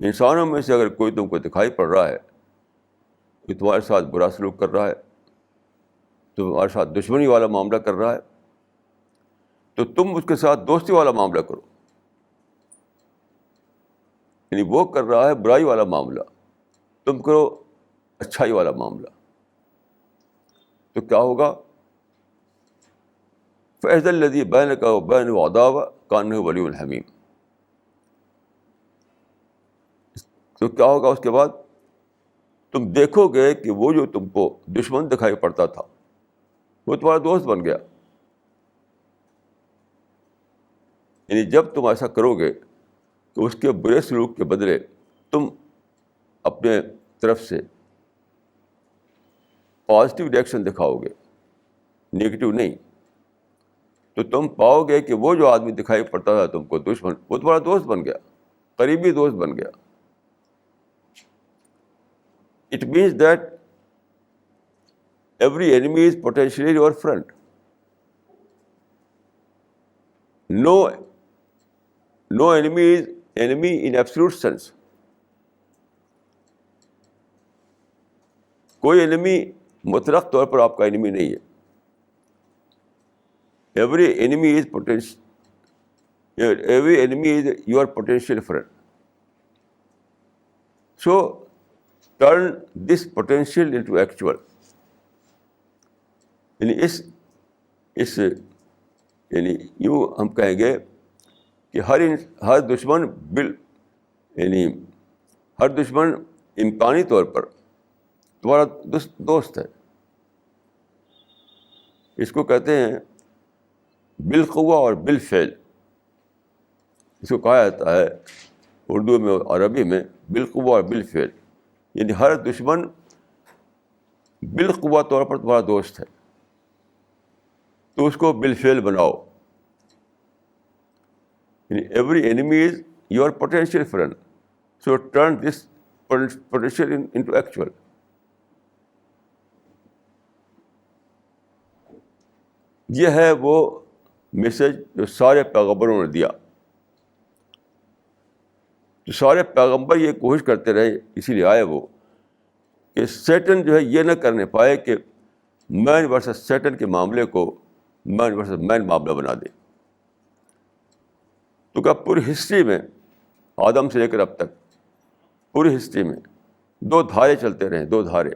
انسانوں میں سے اگر کوئی تم کو دکھائی پڑ رہا ہے کہ تمہارے ساتھ برا سلوک کر رہا ہے، تمہارے ساتھ دشمنی والا معاملہ کر رہا ہے، تو تم اس کے ساتھ دوستی والا معاملہ کرو. یعنی وہ کر رہا ہے برائی والا معاملہ، تم کرو اچھائی والا معاملہ. تو کیا ہوگا؟ فَإِذَا الَّذِي بَيْنَكَ وَبَيْنَهُ عَدَاوَةٌ كَأَنَّهُ وَلِيٌّ حَمِيمٌ. تو کیا ہوگا اس کے بعد؟ تم دیکھو گے کہ وہ جو تم کو دشمن دکھائی پڑتا تھا وہ تمہارا دوست بن گیا. یعنی جب تم ایسا کرو گے کہ اس کے برے سلوک کے بدلے تم اپنے طرف سے پازیٹیو ریئیکشن دکھاؤ گے، نگیٹو نہیں، تو تم پاؤ گے کہ وہ جو آدمی دکھائی پڑتا تھا تم کو دشمن، وہ تمہارا دوست بن گیا، قریبی دوست بن گیا. It means that every enemy is potentially your friend. No enemy is enemy in absolute sense. کوئی enemy مطلق طور پر آپ کا enemy نہیں ہے. Every enemy is your potential friend. So turn this potential into actual. یعنی اس یعنی یوں ہم کہیں گے کہ ہر دشمن یعنی ہر دشمن امکانی طور پر تمہارا دوست ہے. اس کو کہتے ہیں بالقوہ اور بالفعل. اس کو کہا جاتا ہے اردو میں اور عربی میں بالقوہ اور بالفعل. یعنی ہر دشمن بالقوہ طور پر تمہارا دوست ہے، تو اس کو بالفعل بناؤ. یعنی every enemy is your potential friend. So turn this potential into actual. یہ ہے وہ میسج جو سارے پیغمبروں نے دیا. تو سارے پیغمبر یہ کوشش کرتے رہے، اسی لیے آئے وہ، کہ سیٹن جو ہے یہ نہ کرنے پائے کہ مین ورسز سیٹن کے معاملے کو مین ورسز مین معاملہ بنا دے. تو کیا پوری ہسٹری میں آدم سے لے کر اب تک پوری ہسٹری میں دو دھارے چلتے رہے، دو دھارے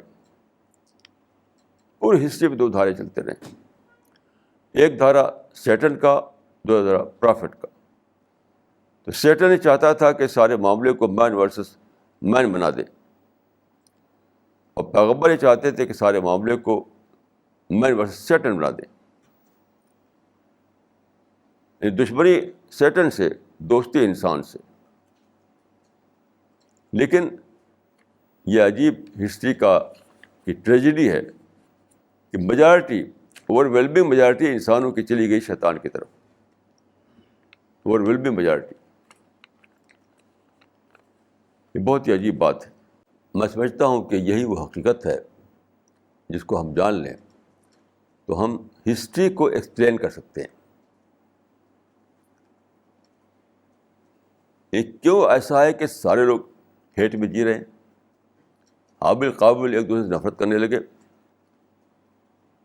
پوری ہسٹری میں دو دھارے چلتے رہے. ایک دھارا سیٹن کا، دو دھارا پرافٹ کا. تو سیٹن یہ چاہتا تھا کہ سارے معاملے کو مین ورسز مین بنا دے، اور پیغمبر یہ چاہتے تھے کہ سارے معاملے کو مین ورسز سیٹن بنا دیں. دشمنی سیٹن سے، دوستی انسان سے. لیکن یہ عجیب ہسٹری کا کی ٹریجڈی ہے کہ میجارٹی، اوور ویلمنگ میجارٹی انسانوں کی چلی گئی شیطان کی طرف. Over overwhelming majority. یہ بہت ہی عجیب بات ہے. میں سمجھتا ہوں کہ یہی وہ حقیقت ہے جس کو ہم جان لیں تو ہم ہسٹری کو ایکسپلین کر سکتے ہیں. کیوں ایسا ہے کہ سارے لوگ ہیٹ میں جی رہے ہیں؟ حابل قابل ایک دوسرے سے نفرت کرنے لگے.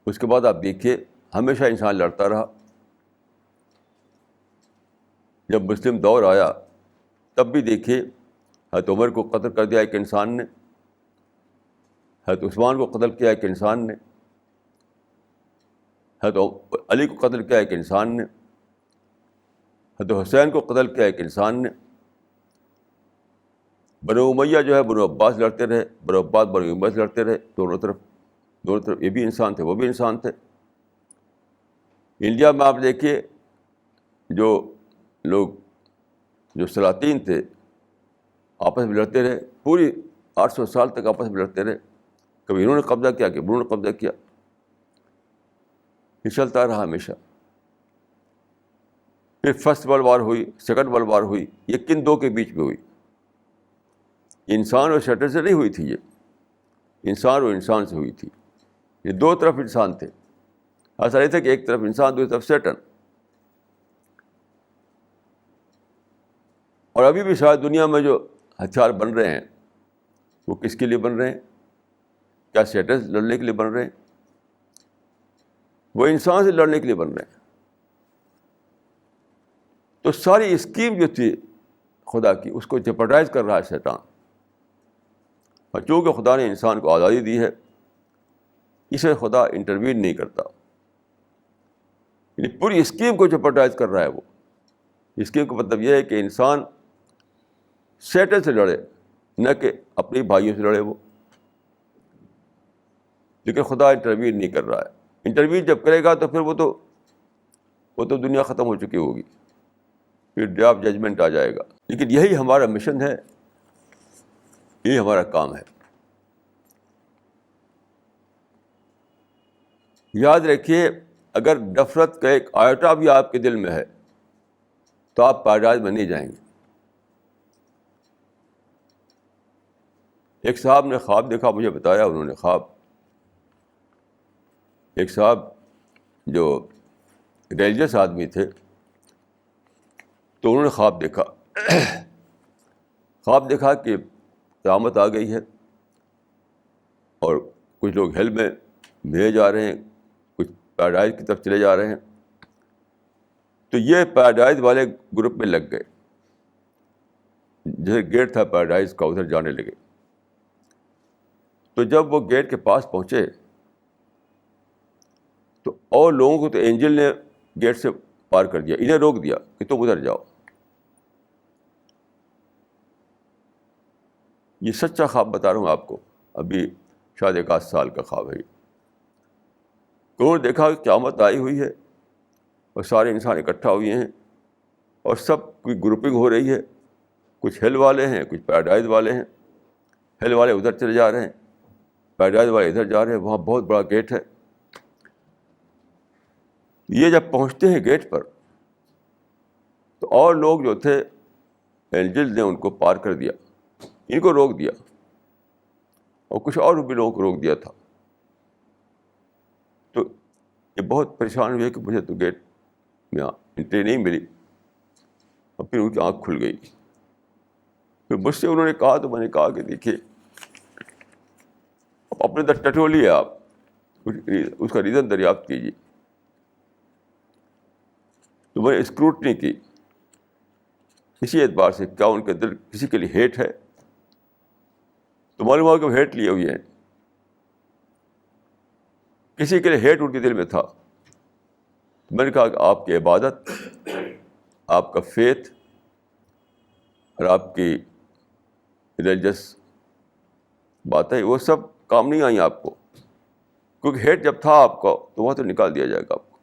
اس کے بعد آپ دیکھیے ہمیشہ انسان لڑتا رہا. جب مسلم دور آیا تب بھی دیکھیے حضرت عمر کو قتل کر دیا ایک انسان نے، حضرت عثمان کو قتل کیا ایک انسان نے، حضرت علی کو قتل کیا ایک انسان نے، حضرت حسین کو قتل کیا ایک انسان نے. بنو امیہ جو ہے بنو عباس لڑتے رہے، بنو عباس بنو امیہ سے لڑتے رہے. دونوں طرف یہ بھی انسان تھے، وہ بھی انسان تھے. انڈیا میں آپ دیکھیے جو لوگ، جو سلاطین تھے، آپس میں لڑتے رہے. پوری 800 سال تک آپس میں لڑتے رہے. کبھی انہوں نے قبضہ کیا، کہ انہوں نے قبضہ کیا. یہ چلتا رہا ہمیشہ. پھر فرسٹ ورلڈ وار ہوئی، سیکنڈ ورلڈ وار ہوئی. یہ کن دو کے بیچ میں ہوئی؟ انسان اور شیطان سے نہیں ہوئی تھی، یہ انسان اور انسان سے ہوئی تھی. یہ دو طرف انسان تھے. ایسا نہیں تھا کہ ایک طرف انسان دوسری طرف سیٹن. اور ابھی بھی شاید دنیا میں جو ہتھیار بن رہے ہیں وہ کس کے لیے بن رہے ہیں؟ کیا سیٹن سے لڑنے کے لیے بن رہے ہیں؟ وہ انسان سے لڑنے کے لیے بن رہے ہیں. تو ساری اسکیم جو تھی خدا کی، اس کو جپرڈائز کر رہا ہے شیطان. اور چونکہ خدا نے انسان کو آزادی دی ہے، اسے خدا انٹروین نہیں کرتا. یعنی پوری اسکیم کو جپرڈائز کر رہا ہے وہ. اسکیم کا مطلب یہ ہے کہ انسان شیطان سے لڑے، نہ کہ اپنے بھائیوں سے لڑے وہ. لیکن خدا انٹروین نہیں کر رہا ہے. انٹروین جب کرے گا تو پھر وہ تو دنیا ختم ہو چکی ہوگی، پھر ڈے آف ججمنٹ آ جائے گا. لیکن یہی ہمارا مشن ہے یہ ہمارا کام ہے. یاد رکھیے اگر نفرت کا ایک آیٹا بھی آپ کے دل میں ہے تو آپ پیراڈائز میں نہیں جائیں گے. ایک صاحب نے خواب دیکھا, مجھے بتایا انہوں نے خواب. ایک صاحب جو ریلیجس آدمی تھے تو انہوں نے خواب دیکھا. خواب دیکھا کہ قیامت آ گئی ہے اور کچھ لوگ ہیل میں بھیجے جا رہے ہیں, کچھ پیراڈائز کی طرف چلے جا رہے ہیں. تو یہ پیراڈائز والے گروپ میں لگ گئے, جیسے گیٹ تھا پیراڈائز کا, ادھر جانے لگے. تو جب وہ گیٹ کے پاس پہنچے تو اور لوگوں کو تو اینجل نے گیٹ سے پار کر دیا, انہیں روک دیا کہ تم ادھر جاؤ. یہ سچا خواب بتا رہا ہوں آپ کو, ابھی شاید 1 سال کا خواب ہے. انہوں نے دیکھا کہ قیامت آئی ہوئی ہے اور سارے انسان اکٹھا ہوئے ہیں اور سب کی گروپنگ ہو رہی ہے. کچھ ہیل والے ہیں, کچھ پیراڈائز والے ہیں. ہیل والے ادھر چلے جا رہے ہیں, پیراڈائز والے ادھر جا رہے ہیں. وہاں بہت بڑا گیٹ ہے. یہ جب پہنچتے ہیں گیٹ پر تو اور لوگ جو تھے اینجل نے ان کو پار کر دیا, ان کو روک دیا, اور کچھ اور بھی لوگوں کو روک دیا تھا. تو یہ بہت پریشان ہوئے کہ مجھے تو گیٹ میں انٹری نہیں ملی. اور پھر ان کی آنکھ کھل گئی. پھر مجھ سے انہوں نے کہا تو میں نے کہا کہ دیکھیے اپنے اندر ٹٹولیے, آپ اس کا ریزن دریافت کیجیے. تو میں نے اسکروٹنی کی اسی اعتبار سے, کیا ان کے دل کسی کے لیے ہیٹ ہے؟ تو معلوم ہوا کہ وہ ہیٹ لیے ہوئے ہیں. کسی کے لیے ہیٹ ان کے دل میں تھا. میں نے کہا کہ آپ کی عبادت, آپ کا فیتھ اور آپ کی ریلیجس باتیں وہ سب کام نہیں آئیں آپ کو, کیونکہ ہیٹ جب تھا آپ کا تو وہاں تو نکال دیا جائے گا آپ کو.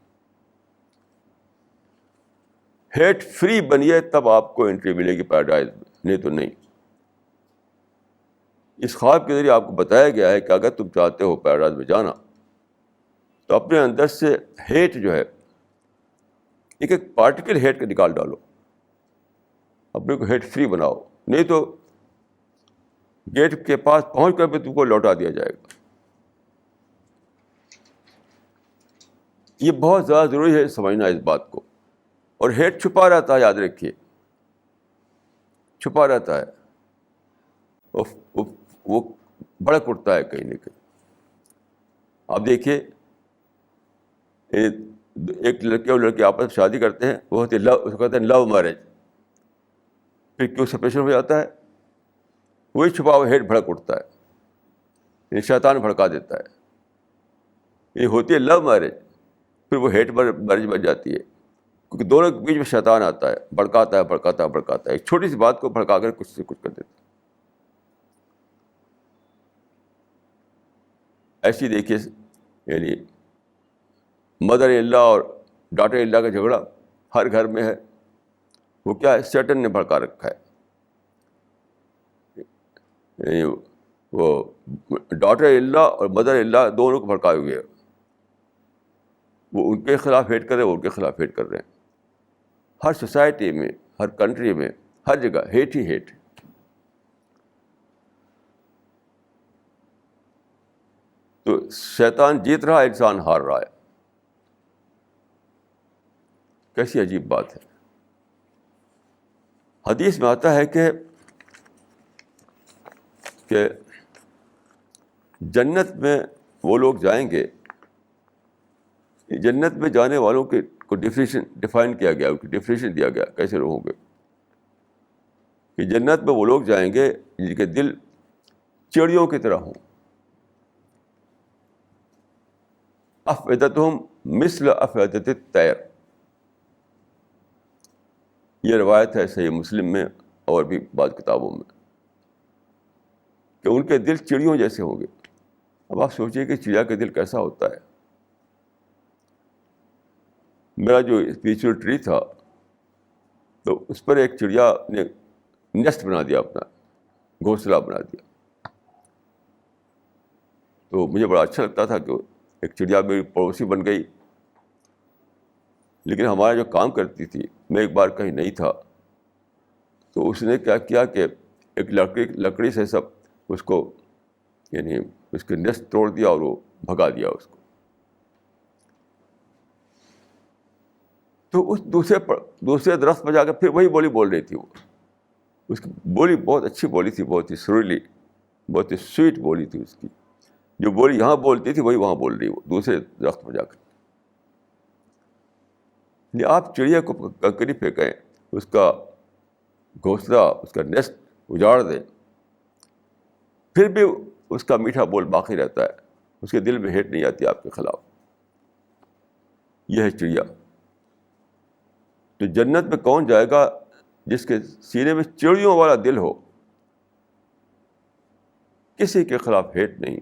ہیٹ فری بنیے تب آپ کو انٹری ملے گی پیراڈائز میں, نہیں تو نہیں. اس خواب کے ذریعے آپ کو بتایا گیا ہے کہ اگر تم چاہتے ہو پیراڈائز میں جانا تو اپنے اندر سے ہیٹ جو ہے ایک ایک پارٹیکل ہیٹ کے نکال ڈالو, اپنے کو ہیٹ فری بناؤ, نہیں تو گیٹ کے پاس پہنچ کر بھی تم کو لوٹا دیا جائے گا. یہ بہت زیادہ ضروری ہے سمجھنا اس بات کو. اور ہیٹ چھپا رہتا ہے, یاد رکھیے چھپا رہتا ہے, وہ بڑک اٹھتا ہے کہیں نہ کہیں. آپ دیکھیے ایک لڑکے اور لڑکی آپس میں شادی کرتے ہیں, وہ ہوتی ہے لو, اس کو کہتے ہیں لو میرج. پھر کیوں سپریشن ہو جاتا ہے؟ وہی چھپا ہوا ہیٹ بھڑک اٹھتا ہے, یعنی شیطان بھڑکا دیتا ہے. یہ ہوتی ہے لو میرج, پھر وہ ہیٹ میرج بن جاتی ہے, کیونکہ دونوں کے بیچ میں شیطان آتا ہے, بھڑکاتا ہے بھڑکاتا ہے بھڑکاتا ہے, ایک چھوٹی سی بات کو بھڑکا کر کچھ سے کچھ کر دیتا ہے. ایسی دیکھیے یعنی مدر اللہ اور ڈاٹر اللہ کا جھگڑا ہر گھر میں ہے. وہ کیا ہے؟ سیٹن نے بھڑکا رکھا ہے. یعنی وہ ڈاٹر اللہ اور مدر اللہ دونوں کو بھڑکائے ہوئے ہیں. وہ ان کے خلاف ہیٹ کر رہے ہیں, وہ ان کے خلاف ہیٹ کر رہے ہیں. ہر سوسائٹی میں, ہر کنٹری میں, ہر جگہ ہیٹ ہی ہیٹ. تو شیطان جیت رہا ہے, انسان ہار رہا ہے. کیسی عجیب بات ہے. حدیث میں آتا ہے کہ جنت میں وہ لوگ جائیں گے, جنت میں جانے والوں کے کو ڈیفائن کیا گیا, ان کی ڈیفینیشن دیا گیا کیسے لوگ ہوں گے. کہ جنت میں وہ لوگ جائیں گے جن کے دل چڑیوں کی طرح ہوں. افئدتہم مثل افئدۃ الطیر. یہ روایت ہے صحیح مسلم میں اور بھی بعض کتابوں میں کہ ان کے دل چڑیوں جیسے ہوں گے. اب آپ سوچیے کہ چڑیا کا دل کیسا ہوتا ہے. میرا جو اسپریچول ٹری تھا تو اس پر ایک چڑیا نے نیسٹ بنا دیا, اپنا گھونسلہ بنا دیا. تو مجھے بڑا اچھا لگتا تھا کہ ایک چڑیا میری پڑوسی بن گئی. لیکن ہمارا جو کام کرتی تھی, میں ایک بار کہیں نہیں تھا تو اس نے کیا کیا کہ ایک لکڑی سے سب اس کو, یعنی اس کے نیسٹ توڑ دیا اور وہ بھگا دیا اس کو. تو اس دوسرے درخت پہ جا کے پھر وہی بولی بول رہی تھی. وہ اس کی بولی بہت اچھی بولی تھی, بہت ہی سریلی, بہت ہی سویٹ بولی تھی اس کی. جو بولی یہاں بولتی تھی وہی وہاں بول رہی, وہ دوسرے درخت پہ جا کر. آپ چڑیا کو کنکری پھینکیں, اس کا گھونسلہ, اس کا نیسٹ اجاڑ دیں, پھر بھی اس کا میٹھا بول باقی رہتا ہے, اس کے دل میں ہیٹ نہیں آتی آپ کے خلاف. یہ ہے چڑیا. تو جنت میں کون جائے گا جس کے سینے میں چڑیوں والا دل ہو, کسی کے خلاف ہیٹ نہیں,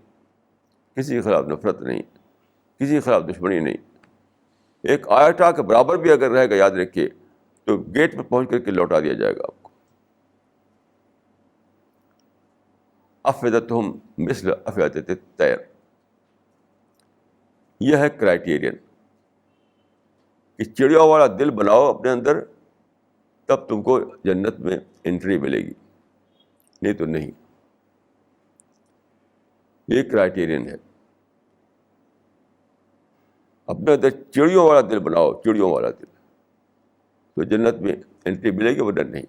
کسی کے خلاف نفرت نہیں, کسی کے خلاف دشمنی نہیں. ایک آیٹا کے برابر بھی اگر رہے گا, یاد رکھیے, تو گیٹ پہ پہنچ کر کے لوٹا دیا جائے گا آپ کو. افئدتہم مثل افئدۃ الطیر, یہ ہے کرائیٹیرین کہ چڑیوں والا دل بناؤ اپنے اندر, تب تم کو جنت میں انٹری ملے گی, نہیں تو نہیں. یہ کرائیٹیرین ہے. اپنے اندر چڑیوں والا دل بناؤ, چڑیوں والا دل, تو جنت میں انٹری ملے گی, ورنہ نہیں.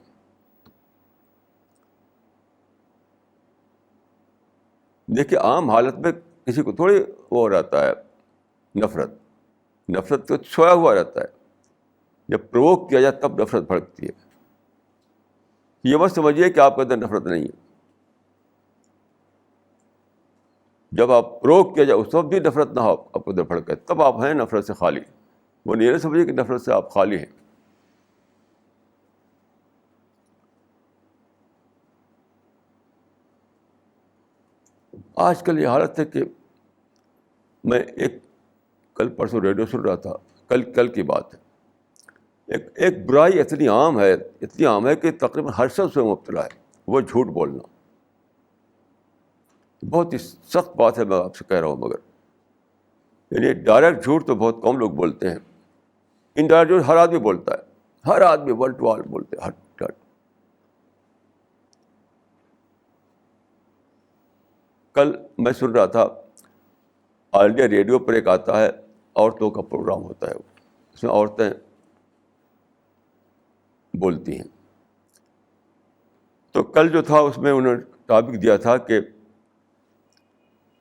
دیکھیے عام حالت میں کسی کو تھوڑی وہ رہتا ہے نفرت تو چھویا ہوا رہتا ہے. جب پرووک کیا جائے تب نفرت بھڑکتی ہے. یہ مت سمجھیے کہ آپ کے اندر نفرت نہیں ہے. جب آپ پرووک کیا جائے اس وقت بھی نفرت نہ ہو آپ کو اندر بھڑکے, تب آپ ہیں نفرت سے خالی. وہ نہیں سمجھیے کہ نفرت سے آپ خالی ہیں. آج کل یہ حالت ہے کہ میں کل پرسوں ریڈیو سن رہا تھا, کل کی بات ہے, ایک برائی اتنی عام ہے کہ تقریباً ہر شخص میں مبتلا ہے, وہ جھوٹ بولنا. بہت ہی سخت بات ہے, میں آپ سے کہہ رہا ہوں, مگر یعنی ڈائریکٹ جھوٹ تو بہت کم لوگ بولتے ہیں. انڈائریکٹ جھوٹ ہر آدمی بولتا ہے, ہر آدمی ون ٹو آل بولتے ہیں. کل میں سن رہا تھا, آل انڈیا ریڈیو پر ایک آتا ہے, عورتوں کا پروگرام ہوتا ہے, اس میں عورتیں بولتی ہیں. تو کل جو تھا اس میں انہوں نے ٹاپک دیا تھا کہ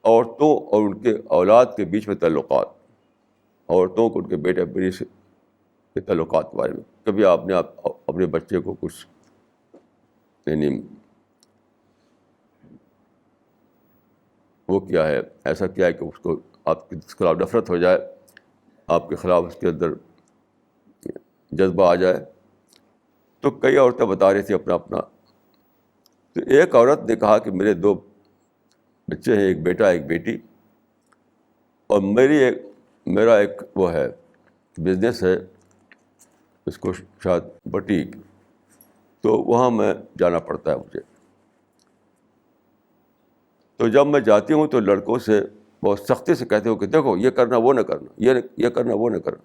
عورتوں اور ان کے اولاد کے بیچ میں تعلقات, عورتوں کو ان کے بیٹے بیٹی سے کے تعلقات کے بارے میں. کبھی آپ نے اپنے بچے کو کچھ یعنی وہ کیا ہے, ایسا کیا ہے کہ اس کو آپ کے خلاف نفرت ہو جائے, آپ کے خلاف اس کے اندر جذبہ آ جائے. تو کئی عورتیں بتا رہی تھیں اپنا. تو ایک عورت نے کہا کہ میرے 2 بچے ہیں, ایک بیٹا ایک بیٹی, اور میرا ایک وہ ہے بزنس ہے, اس کو شاید بٹیک, تو وہاں میں جانا پڑتا ہے مجھے. تو جب میں جاتی ہوں تو لڑکوں سے بہت سختی سے کہتے ہو کہ دیکھو یہ کرنا وہ نہ کرنا, یہ کرنا وہ نہ کرنا,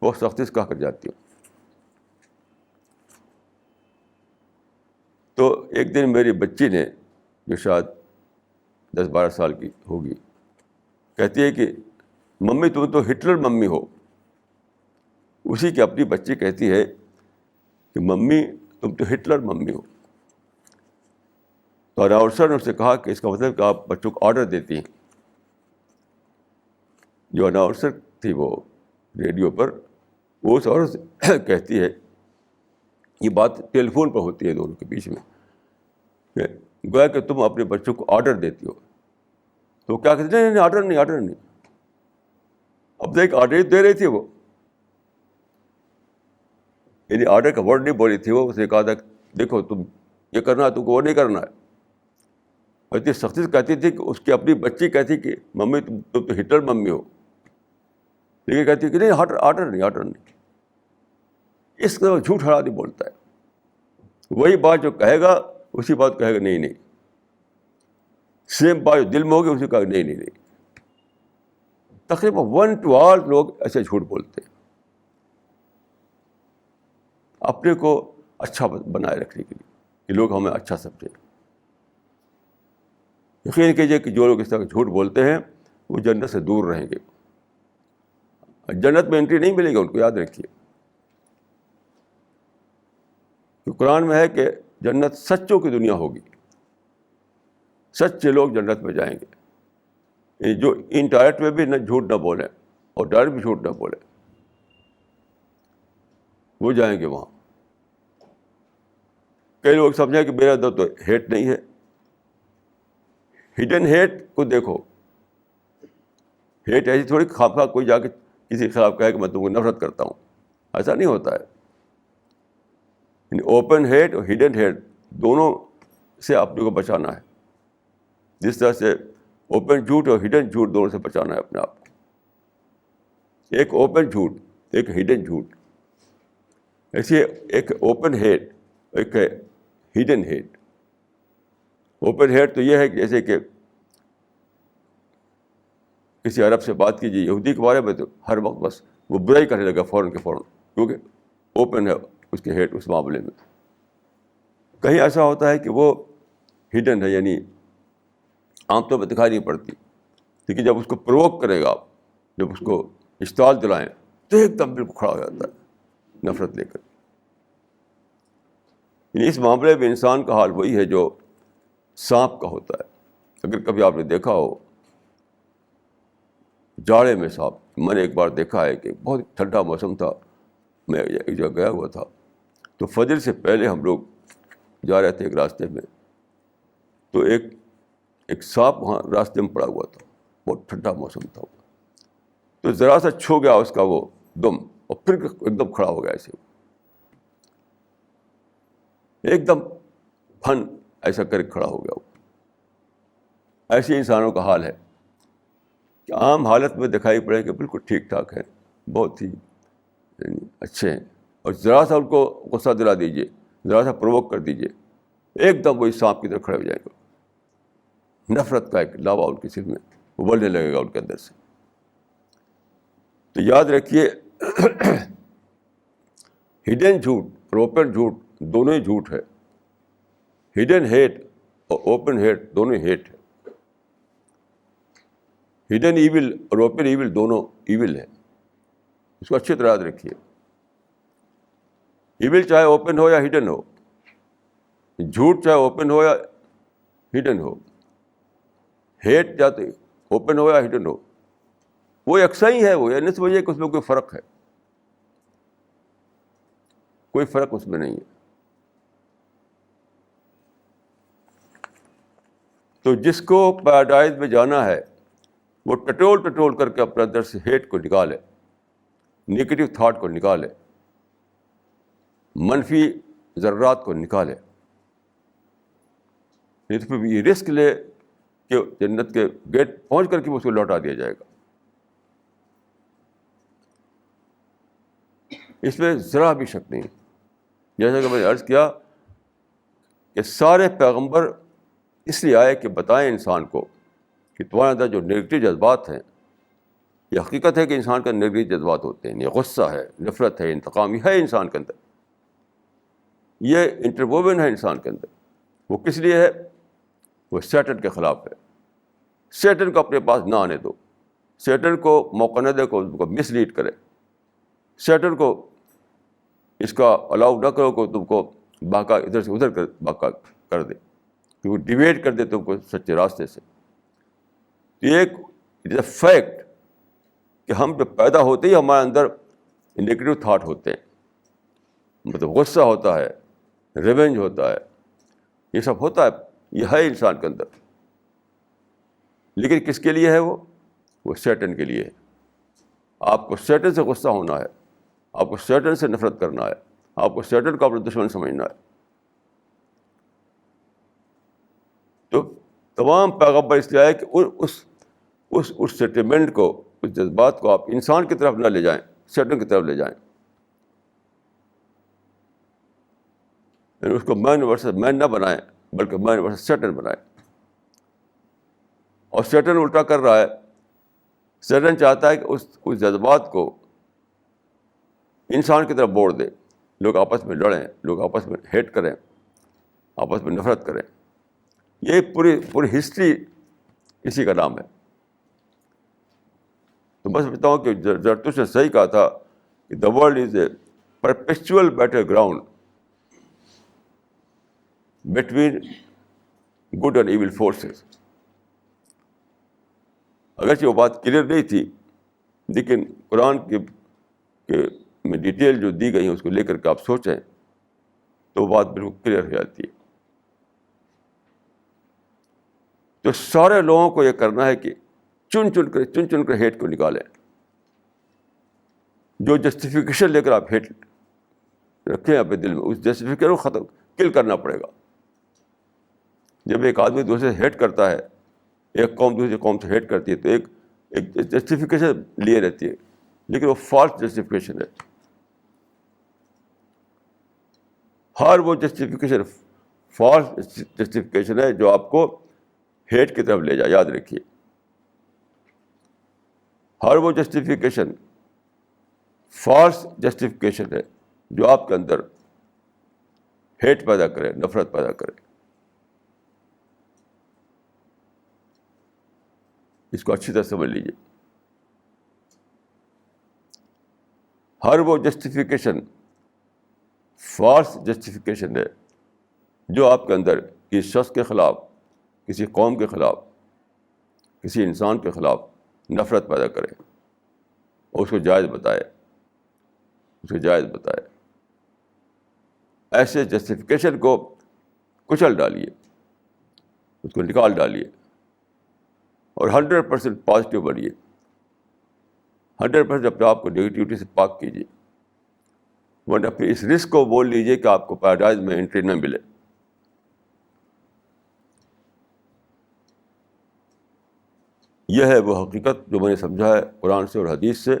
بہت سختی سے کہا کر جاتی ہوں. تو ایک دن میری بچی نے, جو شاید 10-12 سال کی ہوگی, کہتی ہے کہ ممی تم تو ہٹلر ممی ہو. اسی کی اپنی بچی کہتی ہے کہ ممی تم تو ہٹلر ممی ہو. تو اناؤنسر نے اس سے کہا کہ اس کا مطلب کہ آپ بچوں کو آرڈر دیتی ہیں. جو اناؤنسر تھی وہ ریڈیو پر, وہ اس عورت سے کہتی ہے, یہ بات ٹیلی فون پر ہوتی ہے دونوں کے بیچ میں, کہ گویا کہ تم اپنے بچوں کو آرڈر دیتی ہو. تو کیا کہتے ہیں, نہیں آرڈر نہیں. اب دیکھ آرڈر دے رہی تھی وہ, یعنی آرڈر کا ورڈ نہیں بولی تھی وہ, اس نے کہا تھا دیکھو تم یہ کرنا ہے, تم کو وہ نہیں کرنا ہے. اور اتنی سختی سے کہتی تھی کہ اس کی اپنی بچی کہتی کہ ممی تم تو ہٹلر ممی ہو, لیکن کہتی کہ نہیں آرڈر نہیں. اس کا جھوٹ ہر آدمی بولتا ہے. وہی بات جو کہے گا اسی بات کہے گا نہیں. سیم بات جو دل میں ہوگی اسی کا نہیں. تقریباً 1 to all لوگ ایسے جھوٹ بولتے ہیں اپنے کو اچھا بنائے رکھنے کے لیے کہ لوگ ہمیں اچھا سمجھیں. یقین کیجیے کہ جو لوگ اس طرح جھوٹ بولتے ہیں وہ جنت سے دور رہیں گے. جنت میں انٹری نہیں ملے گی ان کو, یاد رکھیے. تو قرآن میں ہے کہ جنت سچوں کی دنیا ہوگی, سچے لوگ جنت میں جائیں گے, جو انڈائریکٹ میں بھی نہ جھوٹ نہ بولیں اور ڈائریکٹ بھی جھوٹ نہ بولیں, وہ جائیں گے وہاں. کئی لوگ سمجھیں کہ میرے اندر تو ہیٹ نہیں ہے. ہڈن ہیٹ کو دیکھو. ہیٹ ایسی تھوڑی خواہ کوئی جا کے کسی کے خلاف کہے کہ میں تم کو نفرت کرتا ہوں, ایسا نہیں ہوتا ہے. اوپن ہیٹ اور ہڈن ہیٹ دونوں سے اپنے کو بچانا ہے. جس طرح سے اوپن جھوٹ اور ہڈن جھوٹ دونوں سے بچانا ہے اپنے آپ کو. ایک اوپن جھوٹ, ایک ہڈن جھوٹ. ایسے ایک اوپن ہیٹ, ایک ہڈن ہیٹ. اوپن ہیٹ تو یہ ہے کہ جیسے کہ کسی عرب سے بات کیجیے یہودی کے بارے میں تو ہر وقت بس وہ برائی کرنے لگا فوراً کے فوراً, کیونکہ اوپن ہے اس کے ہیٹ اس معاملے میں. کہیں ایسا ہوتا ہے کہ وہ ہڈن ہے, یعنی عام طور پہ دکھائی نہیں پڑتی, لیکن جب اس کو پرووک کرے گا آپ, جب اس کو اشتعال دلائیں تو ایک دم بالکل کھڑا ہو جاتا ہے نفرت لے کر. یعنی اس معاملے میں انسان کا حال وہی ہے جو سانپ کا ہوتا ہے. اگر کبھی آپ نے دیکھا ہو جاڑے میں سانپ, میں نے ایک بار دیکھا ہے کہ بہت ٹھنڈا موسم تھا, میں ایک جگہ گیا ہوا تھا, تو فجر سے پہلے ہم لوگ جا رہے تھے ایک راستے میں, تو ایک سانپ وہاں راستے میں پڑا ہوا تھا, بہت ٹھنڈا موسم تھا. تو ذرا سا چھو گیا اس کا وہ دم, اور پھر ایک دم کھڑا ہو گیا ایسے, ایک دم پھن ایسا کر کے کھڑا ہو گیا. ایسے انسانوں کا حال ہے کہ عام حالت میں دکھائی پڑے کہ بالکل ٹھیک ٹھاک ہے, بہت ہی اچھے ہیں, اور ذرا سا ان کو غصہ دلا دیجیے, ذرا سا پرووک کر دیجیے, ایک دم وہی سانپ کی طرف کھڑے ہو جائیں گے. نفرت کا ایک لاوا ان کے سر میں ابلنے لگے گا ان کے اندر سے. تو یاد رکھیے ہڈن جھوٹ اور اوپن جھوٹ دونوں ہی جھوٹ ہے. ہڈن ہیٹ اور اوپن ہیٹ دونوں ہیٹ ہے. ہڈن ایول اور اوپن ایول دونوں ایول ہے. اس کو اچھی طرح یاد رکھیے. ایول چاہے اوپن ہو یا ہڈن ہو, جھوٹ چاہے اوپن ہو یا ہڈن ہو, ہیٹ چاہے اوپن ہو یا ہڈن ہو, وہ یکساں ہی ہے. وہ یعنی سمجھیے کہ اس میں کوئی فرق ہے, کوئی فرق اس میں نہیں ہے. تو جس کو پیراڈائز میں جانا ہے وہ ٹٹول کر کے اپنے اندر سے ہیٹ کو نکالے, نیگیٹو تھاٹ کو نکالے, منفی ذرات کو نکالے. اس پہ بھی یہ رسک لے کہ جنت کے گیٹ پہنچ کر کے اس کو لوٹا دیا جائے گا. اس میں ذرا بھی شک نہیں. جیسا کہ میں نے عرض کیا کہ سارے پیغمبر اس لیے آئے کہ بتائیں انسان کو کہ تمہارے اندر جو نگیٹو جذبات ہیں, یہ حقیقت ہے کہ انسان کا نگیٹو جذبات ہوتے ہیں. یہ غصہ ہے, نفرت ہے, انتقامی ہے انسان کے اندر, یہ انٹرووون ہے انسان کے اندر. وہ کس لیے ہے؟ وہ سیٹن کے خلاف ہے. سیٹن کو اپنے پاس نہ آنے دو, سیٹن کو موقع نہ دے کو مس لیڈ کرے, سیٹن کو اس کا الاؤ نہ کرو کہ تم کو بہکا ادھر سے ادھر بہکا کر دے, کہ وہ ڈیویٹ کر دے تم کو سچے راستے سے. یہ ایک اٹ از اے فیکٹ کہ ہم جب پیدا ہوتے ہی ہمارے اندر نگیٹو تھاٹ ہوتے ہیں, مطلب غصہ ہوتا ہے, ریونج ہوتا ہے, یہ سب ہوتا ہے, یہ ہے انسان کے اندر. لیکن کس کے لیے ہے وہ سیٹن کے لیے ہے. آپ کو سیٹن سے غصہ ہونا ہے, آپ کو سیٹن سے نفرت کرنا ہے, آپ کو سیٹن کو اپنا دشمن سمجھنا ہے. تو تمام پیغمبر اس لیے آئے کہ اس سینٹیمنٹ کو, اس جذبات کو آپ انسان کی طرف نہ لے جائیں, سیٹن کی طرف لے جائیں. یعنی اس کو مین ورسز مین نہ بنائیں, بلکہ مین ورسز سیٹن بنائیں. اور سیٹن الٹا کر رہا ہے سیٹن چاہتا ہے کہ اس جذبات کو انسان کی طرف موڑ دے، لوگ آپس میں لڑیں، لوگ آپس میں ہیٹ کریں، آپس میں نفرت کریں. یہ پوری ہسٹری اسی کا نام ہے. تو میں سمجھتا ہوں کہ زرتشت نے صحیح کہا تھا کہ the world is a perpetual battle ground between good and evil forces. اگرچہ وہ بات کلیئر نہیں تھی، لیکن قرآن میں ڈیٹیل جو دی گئی ہیں اس کو لے کر کے آپ سوچیں تو وہ بات بالکل کلیئر ہو جاتی ہے. تو سارے لوگوں کو یہ کرنا ہے کہ چن چن کر ہیٹ کو نکالیں. جو جسٹیفیکیشن لے کر آپ ہیٹ رکھیں اپنے دل میں، اس جسٹیفیکیشن کو ختم کل کرنا پڑے گا. جب ایک آدمی دوسرے سے ہیٹ کرتا ہے، ایک قوم دوسری قوم سے ہیٹ کرتی ہے، تو ایک جسٹیفیکیشن لیے رہتی ہے، لیکن وہ فالس جسٹیفیکیشن ہے. ہر وہ جسٹیفیکیشن فالس جسٹیفیکیشن ہے جو آپ کو ہیٹ کی طرف لے جائے. یاد رکھیے، ہر وہ جسٹیفیکیشن فالس جسٹیفیکیشن ہے جو آپ کے اندر ہیٹ پیدا کرے، نفرت پیدا کرے. اس کو اچھی طرح سمجھ لیجیے. ہر وہ جسٹیفیکیشن فالس جسٹیفیکیشن ہے جو آپ کے اندر کسی شخص کے خلاف، کسی قوم کے خلاف، کسی انسان کے خلاف نفرت پیدا کرے اور اس کو جائز بتائے. ایسے جسٹیفیکیشن کو کچل ڈالیے، اس کو نکال ڈالیے اور 100% پازیٹیو بنیے. 100% اپنے آپ کو نگیٹیوٹی سے پاک کیجیے، ورنہ پھر اس رسک کو بول لیجیے کہ آپ کو پیراڈائز میں انٹری نہ ملے. یہ ہے وہ حقیقت جو میں نے سمجھا ہے قرآن سے اور حدیث سے.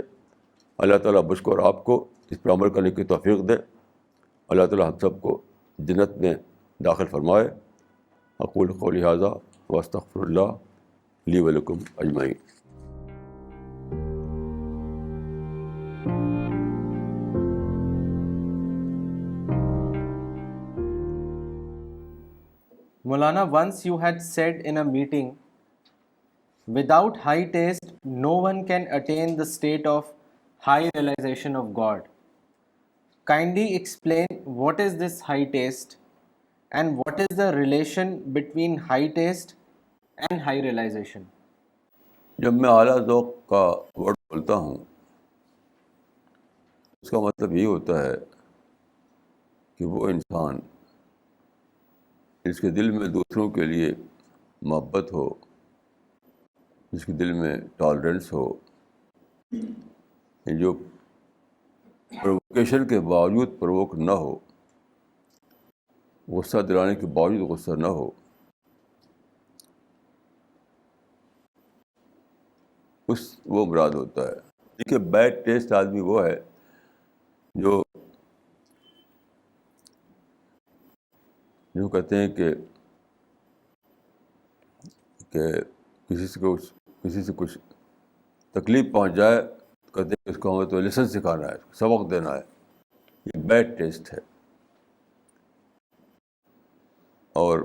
اللہ تعالیٰ مجھ کو اور آپ کو اس پر عمل کرنے کی توفیق دے. اللہ تعالیٰ ہم سب کو جنت میں داخل فرمائے. اقول قولی ھذا واستغفر اللہ لی ولکم اجمعین. Maulana, once you had said in a meeting, without high taste, no one can attain the state of high realization of God. Kindly explain what is this high taste and what is the relation between high taste and high realization. جب میں اعلیٰ ذوق کا word بولتا ہوں اس کا مطلب یہ ہوتا ہے کہ وہ انسان جس کے دل میں دوسروں کے لیے محبت ہو، جس کے دل میں ٹالرنس ہو، جو پرووکیشن کے باوجود پرووک نہ ہو، غصہ دلانے کے باوجود غصہ نہ ہو، وہ مراد ہوتا ہے. دیکھیے بیڈ ٹیسٹ آدمی وہ ہے جو کہتے ہیں کہ کسی سے کچھ تکلیف پہنچ جائے تو کہتے ہیں کہ اس کو ہمیں تو لیسن سکھانا ہے، سبق دینا ہے. یہ بیڈ ٹیسٹ ہے. اور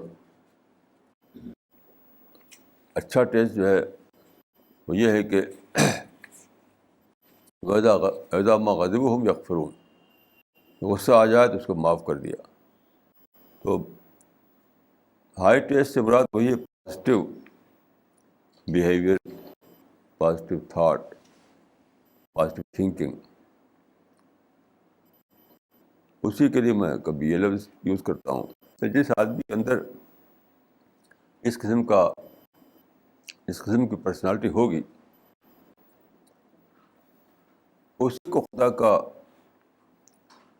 اچھا ٹیسٹ جو ہے وہ یہ ہے کہ اذا ما غضبوا هم یغفرون، غصہ آ جائے تو اس کو معاف کر دیا. تو ہائی ٹیسٹ سے مراد وہی positive behaviour, positive thought, positive thinking. اسی کے لیے میں کبھی یہ لفظ یوز کرتا ہوں کہ جس آدمی کے اندر اس قسم کی پرسنالٹی ہوگی اسی کو خدا کا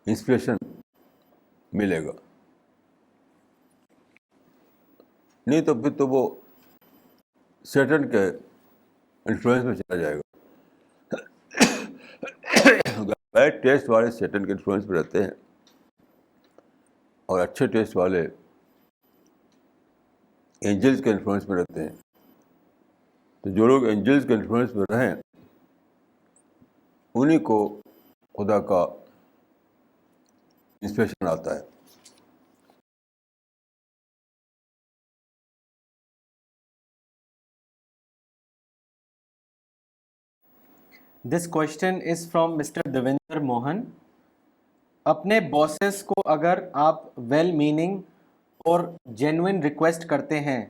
انسپریشن ملے گا. نہیں تو پھر تو وہ سیٹن کے انفلوئنس میں چلا جائے گا. بیڈ ٹیسٹ والے سیٹن کے انفلوئنس میں رہتے ہیں اور اچھے ٹیسٹ والے اینجلس کے انفلوئنس میں رہتے ہیں. تو جو لوگ اینجلس کے انفلوئنس میں رہیں انہیں کو خدا کا انسپریشن آتا ہے. This question is from Mr. Devinder Mohan. اپنے باسز کو اگر آپ ویل میننگ اور جینوئن ریکویسٹ کرتے ہیں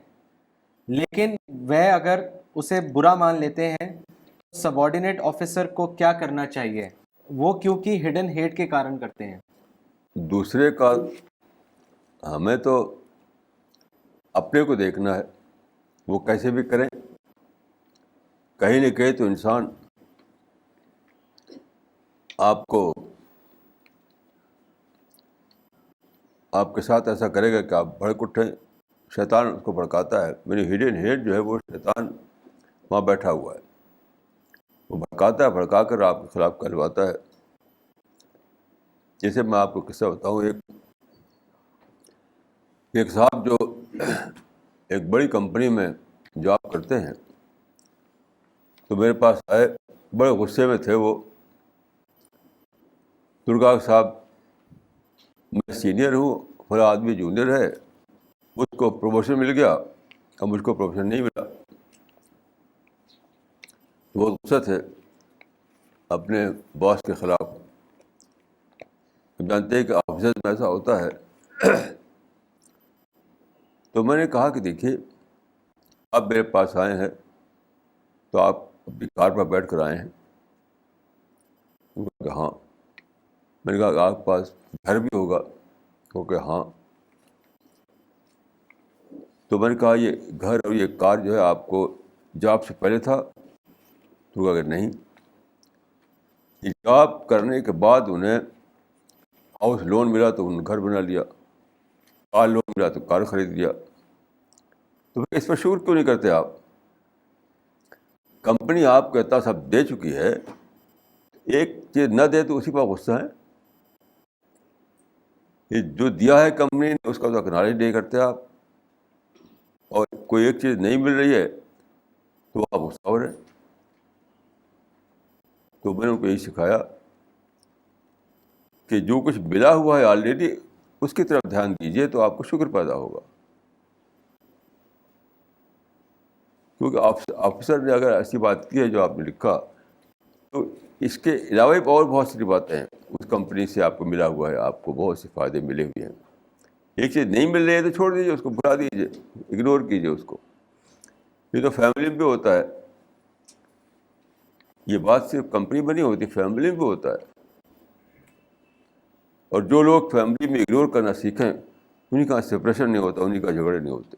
لیکن وہ اگر اسے برا مان لیتے ہیں تو سبارڈینیٹ آفیسر کو کیا کرنا چاہیے؟ وہ کیونکہ ہڈن ہیٹ کے کارن کرتے ہیں. دوسرے کا ہمیں تو اپنے کو دیکھنا ہے. وہ کیسے بھی کریں, کہیں نہ کہیں تو انسان آپ کے ساتھ ایسا کرے گا کہ آپ بھڑک اٹھیں. شیطان اس کو بھڑکاتا ہے. میری ہڈن ہیٹ جو ہے وہ شیطان وہاں بیٹھا ہوا ہے, وہ بھڑکاتا ہے, بھڑکا کر آپ کے خلاف کہلواتا ہے. جیسے میں آپ کو قصہ بتاؤں, ایک صاحب جو ایک بڑی کمپنی میں جاب کرتے ہیں, تو میرے پاس آئے, بڑے غصے میں تھے وہ. درگا صاحب, میں سینئر ہوں, فلاں آدمی جونیئر ہے, اس کو پروموشن مل گیا اور مجھ کو پروموشن نہیں ملا. وہ غصہ تھے اپنے باس کے خلاف. جانتے ہیں کہ آفیسر میں ایسا ہوتا ہے. تو میں نے کہا کہ دیکھیے, آپ میرے پاس آئے ہیں تو آپ اپنی کار پر بیٹھ کر آئے ہیں؟ انہوں نے کہا ہاں. میں نے کہا کہ آپ کے پاس گھر بھی ہوگا؟ وہ کہ ہاں. تو میں نے کہا یہ گھر اور یہ کار جو ہے آپ کو جاب سے پہلے تھا؟ تو کہا کہ نہیں. جاب کرنے کے بعد انہیں ہاؤس لون ملا تو انہوں نے گھر بنا لیا, کار لون ملا تو کار خرید لیا. تو پھر اس پر شکر کیوں نہیں کرتے آپ؟ کمپنی آپ کو اتنا سب دے چکی ہے, ایک چیز نہ دے تو اسی پر غصہ ہے. یہ جو دیا ہے کمپنی نے اس کا تو اکنالج نہیں کرتے آپ, اور کوئی ایک چیز نہیں مل رہی ہے تو آپ غصہ ہو رہے ہیں. تو میں نے ان کو یہی سکھایا کہ جو کچھ ملا ہوا ہے آلریڈی اس کی طرف دھیان دیجیے تو آپ کو شکر پیدا ہوگا. کیونکہ آفیسر نے اگر ایسی بات کی ہے جو آپ نے لکھا, تو اس کے علاوہ بھی اور بہت ساری باتیں ہیں اس کمپنی سے آپ کو ملا ہوا ہے, آپ کو بہت سے فائدے ملے ہوئے ہیں. ایک چیز نہیں مل رہی ہے تو چھوڑ دیجیے, اس کو بھلا دیجیے, اگنور کیجیے اس کو. یہ تو فیملی میں بھی ہوتا ہے. یہ بات صرف کمپنی میں نہیں ہوتی, فیملی میں بھی ہوتا ہے. اور جو لوگ فیملی میں اگنور کرنا سیکھیں انہیں کا سپریشن نہیں ہوتا, انہیں کا جھگڑے نہیں ہوتے.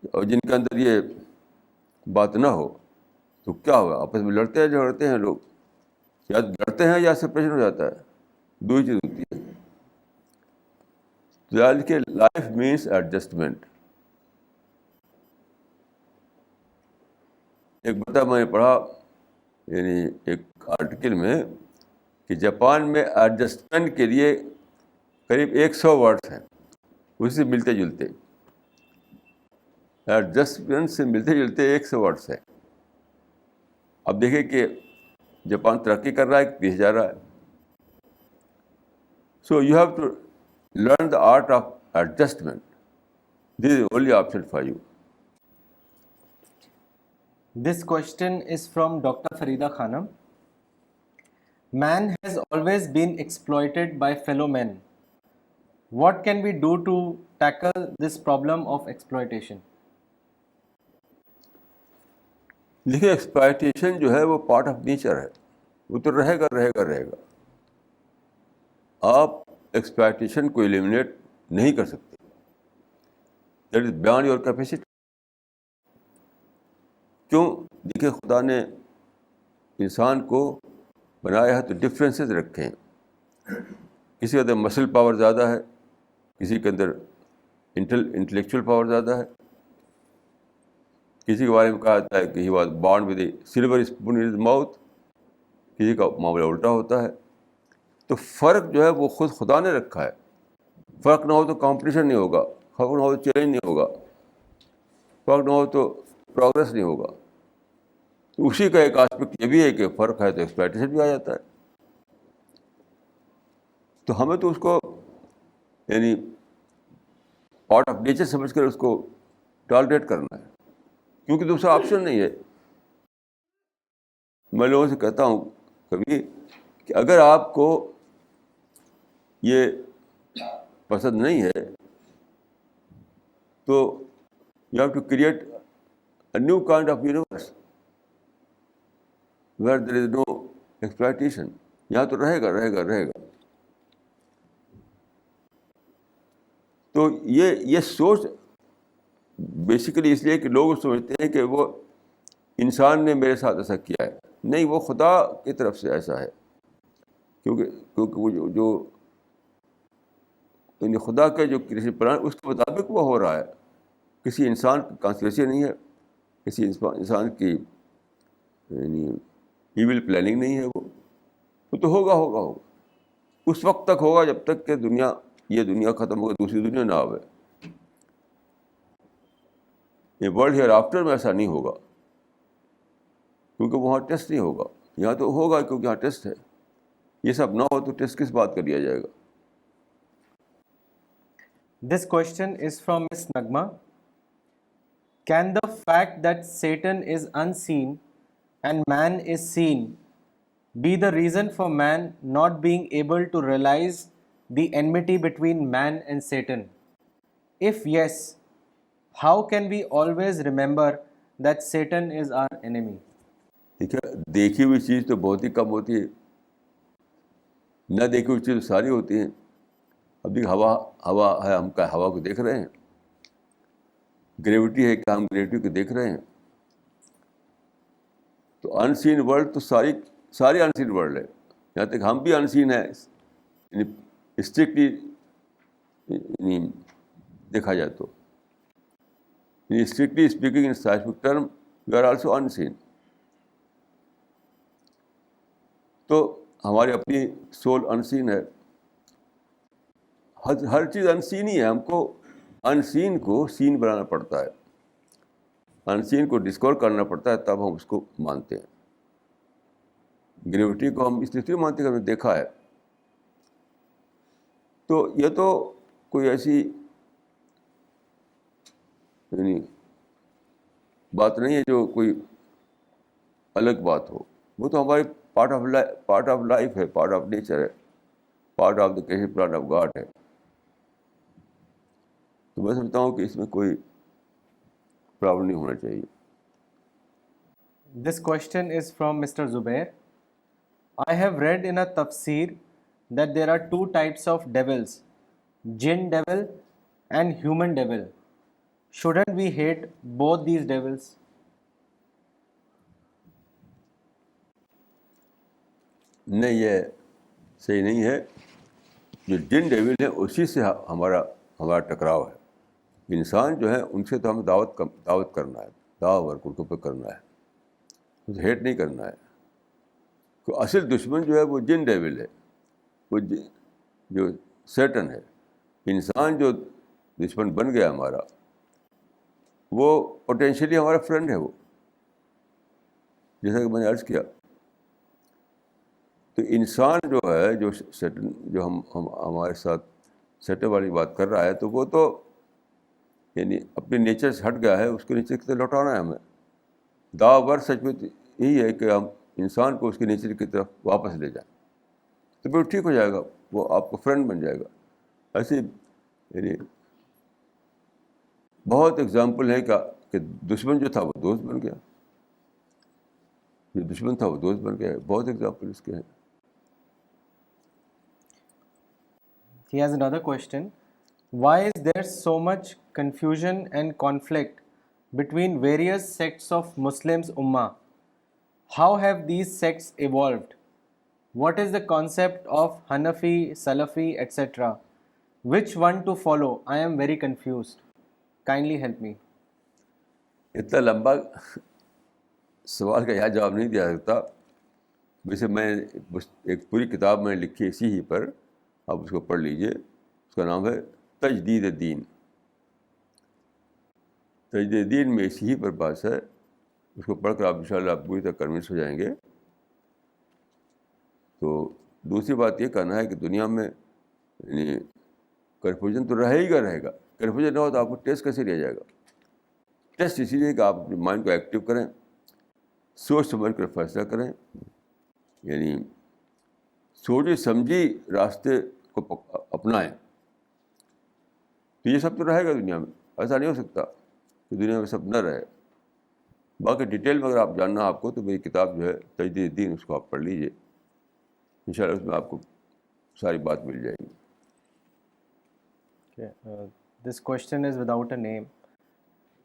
اور جن کے اندر یہ بات نہ ہو تو کیا ہوگا, آپس میں لڑتے ہیں جھگڑتے ہیں لوگ, یا لڑتے ہیں یا سپریشن ہو جاتا ہے, دو ہی چیز ہوتی ہے. کہ لائف مینس ایڈجسٹمنٹ. ایک بتا میں نے پڑھا یعنی ایک آرٹیکل میں کہ جاپان میں ایڈجسٹمنٹ کے لیے قریب 100 ورڈس ہیں, اسی سے ملتے جلتے. ایڈجسٹمنٹ سے ملتے جلتے 100 ورڈس ہیں. اب دیکھیں کہ جاپان ترقی کر رہا ہے کہ پیچھے جا رہا ہے. So you have to learn the art of adjustment. This is only option for you. This question is from Dr. Farida Khanam. Man has always been exploited by fellow men. What can we do to tackle this problem of exploitation? دیکھیے, exploitation جو ہے وہ part of nature ہے, وہ تو رہے گا رہے گا رہے گا. آپ ایکسپلائٹیشن کو ایلیمنیٹ نہیں کر سکتے. That is beyond your capacity. کیوں؟ دیکھیے, خدا نے انسان کو بنایا ہے تو ڈفرینسز رکھے ہیں. کسی کے اندر مسل پاور زیادہ ہے, کسی کے اندر انٹلیکچوئل پاور زیادہ ہے. کسی کے بارے میں کہا جاتا ہے کہ he was born with a silver spoon in his mouth, کسی کا معاملہ الٹا ہوتا ہے. تو فرق جو ہے وہ خود خدا نے رکھا ہے. فرق نہ ہو تو کمپٹیشن نہیں ہوگا, فرق نہ ہو تو چیلنج نہیں ہوگا, فرق نہ ہو تو پروگرس نہیں ہوگا. تو اسی کا ایک آسپیکٹ یہ بھی ہے کہ فرق ہے تو ایکسپلائٹیشن بھی آ جاتا ہے. تو ہمیں تو اس کو یعنی پارٹ آف نیچر سمجھ کر اس کو ٹالریٹ کرنا ہے, کیونکہ دوسرا آپشن نہیں ہے. میں لوگوں سے کہتا ہوں کبھی کہ اگر آپ کو یہ پسند نہیں ہے تو you have to create a new kind of universe where there is no exploitation. یہاں تو رہے گا رہے گا رہے گا. تو یہ سوچ بیسیکلی اس لیے کہ لوگ سمجھتے ہیں کہ وہ انسان نے میرے ساتھ ایسا کیا ہے. نہیں, وہ خدا کی طرف سے ایسا ہے, کیونکہ وہ جو یعنی خدا کا جو کریشن پلان اس کے مطابق وہ ہو رہا ہے. کسی انسان کی کانسپریسی نہیں ہے, کسی انسان کی یعنی ایول پلاننگ نہیں ہے. وہ تو ہوگا ہوگا ہوگا, اس وقت تک ہوگا جب تک کہ یہ دنیا ختم ہوگا, دوسری دنیا نہ آوے. یہ ورلڈ ہیئر آفٹر میں ایسا نہیں ہوگا, کیونکہ وہاں ٹیسٹ نہیں ہوگا. یہاں تو ہوگا کیونکہ یہاں ٹیسٹ ہے. یہ سب نہ ہو تو ٹیسٹ کس بات کا لیا جائے گا؟ This question is from Miss Nagma. Can the fact that Satan is unseen and man is seen be the reason for man not being able to realize the enmity between man and Satan? If yes, how can we always remember that Satan is our enemy? ٹھیک ہے, دیکھی ہوئی چیز تو بہت ہی کم ہوتی ہے, نہ دیکھی ہوئی چیز ساری ہوتی ہیں. ابھی ہوا ہے, ہم کا ہوا کو دیکھ رہے ہیں. گریوٹی ہے کہ ہم گریوٹی کو دیکھ رہے ہیں. تو انسین ورلڈ تو ساری انسین ورلڈ ہے. یہاں تک ہم بھی انسین ہیں, اسٹرکٹلی دیکھا جائے تو. Strictly speaking in scientific term we are also unseen. تو ہماری اپنی سول انسین ہے. ہر چیز انسین ہی ہے. ہم کو انسین کو سین بنانا پڑتا ہے, انسین کو ڈسکور کرنا پڑتا ہے, تب ہم اس کو مانتے ہیں. گریوٹی کو ہم اس لیے مانتے ہیں کہ ہم نے دیکھا ہے. تو یہ تو کوئی ایسی یعنی بات نہیں ہے جو کوئی الگ بات ہو. وہ تو ہماری پارٹ آف لائف ہے, پارٹ آف نیچر ہے, part of the creation plan of God ہے. تو میں سمجھتا ہوں کہ اس میں کوئی پرابلم نہیں ہونا چاہیے. This question is from Mr. Zubair. I have read in a tafsir that there are two types of devils, jinn devil and human devil. Shouldn't we hate both these devils? نہیں, یہ صحیح نہیں ہے. جو جن ڈیول ہے اسی سے ہمارا ٹکراؤ ہے. انسان جو ہے ان سے تو ہمیں دعوت کرنا ہے, دعوت ورک ان کے اوپر کرنا ہے, اسے ہیٹ نہیں کرنا ہے. تو اصل دشمن جو ہے وہ جن ڈیول ہے, وہ جو سیٹن ہے. انسان جو دشمن بن گیا ہمارا, وہ پوٹینشیلی ہمارا فرینڈ ہے. وہ جیسا کہ میں نے عرض کیا, تو انسان جو ہے جو سیٹن جو ہمارے ساتھ سیٹن والی بات کر رہا ہے, تو وہ تو یعنی اپنے نیچر سے ہٹ گیا ہے. اس کے نیچر کی طرف لوٹانا ہے ہمیں. دعوت سچ میں یہی ہے کہ ہم انسان کو اس کے نیچر کی طرف واپس لے جائیں, تو پھر ٹھیک ہو جائے گا, وہ آپ کو فرینڈ بن جائے گا. ایسے یعنی بہت ایگزامپل ہے کہ دشمن جو تھا وہ دوست بن گیا, جو دشمن تھا وہ دوست بن گیا. بہت ایگزامپل اس کے ہیں. He has another question. Why is there so much confusion and conflict between various sects of Muslims Ummah? How have these sects evolved? What is the concept of Hanafi, Salafi, etc.? Which one to follow? I am very confused. Kindly help me. اتنا لمبا سوال کا یہاں جواب نہیں دیا سکتا. ویسے میں ایک پوری کتاب میں لکھی اسی ہی پر, آپ اس کو پڑھ لیجئے. اس کا نام ہے تجدید دین. تجدید دین میں اسی ہی پر بحث ہے اس کو پڑھ کر آپ انشاءاللہ آپ پوری طرح کنوینس ہو جائیں گے. تو دوسری بات یہ کہنا ہے کہ دنیا میں یعنی کنفیوژن تو رہے گا. کنفیوژن نہ ہو تو آپ کو ٹیسٹ کیسے لیا جائے گا؟ ٹیسٹ اسی لیے کہ آپ اپنے مائنڈ کو ایکٹیو کریں, سوچ سمجھ کر فیصلہ کریں, یعنی سوچی سمجھی راستے کو اپنائیں. تو یہ سب تو رہے گا دنیا میں. ایسا نہیں ہو سکتا کہ دنیا میں سب نہ رہے. باقی ڈیٹیل میں اگر آپ جاننا آپ کو تو میری کتاب جو ہے تجدید دین, اس کو آپ پڑھ لیجیے, انشاءاللہ اس میں آپ کو ساری بات مل جائے گی. This question is without a name.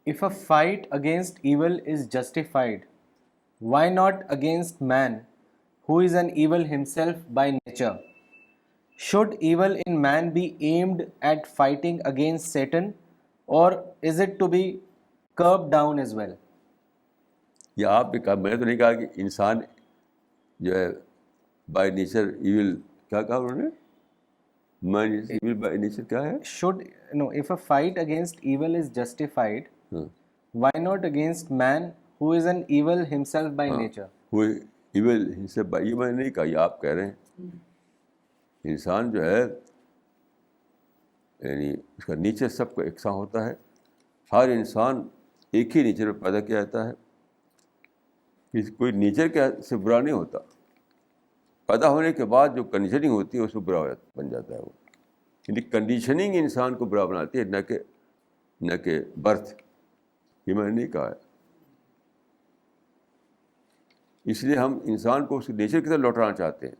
If a fight against evil is justified, why not against man, who is an evil himself by nature? Should evil in man be aimed at fighting against Satan, or is it to be curbed down as well? یہ آپ نے کہا, میں نے تو نہیں کہا کہ انسان جو ہے بائی نیچر ایول. کیا کہا انہوں نے؟ ایول بائی نیچر کیا ہے؟ If a fight against evil is justified, why not against man, who is an evil himself by nature? وہ ایول ہمسیلف بائی, یہ میں نے نہیں کہا, یہ آپ کہہ رہے ہیں. انسان جو ہے یعنی اس کا نیچر سب کو یکساں ہوتا ہے. ہر انسان ایک ہی نیچر میں پیدا کیا جاتا ہے. کوئی نیچر کے سے برا نہیں ہوتا. پیدا ہونے کے بعد جو کنڈیشننگ ہوتی ہے اس میں برا بن جاتا ہے وہ. یعنی کنڈیشننگ انسان کو برا بناتی ہے, نہ کہ برتھ. یہ میں نے نہیں کہا ہے. اس لیے ہم انسان کو اس نیچر کی طرف لوٹانا چاہتے ہیں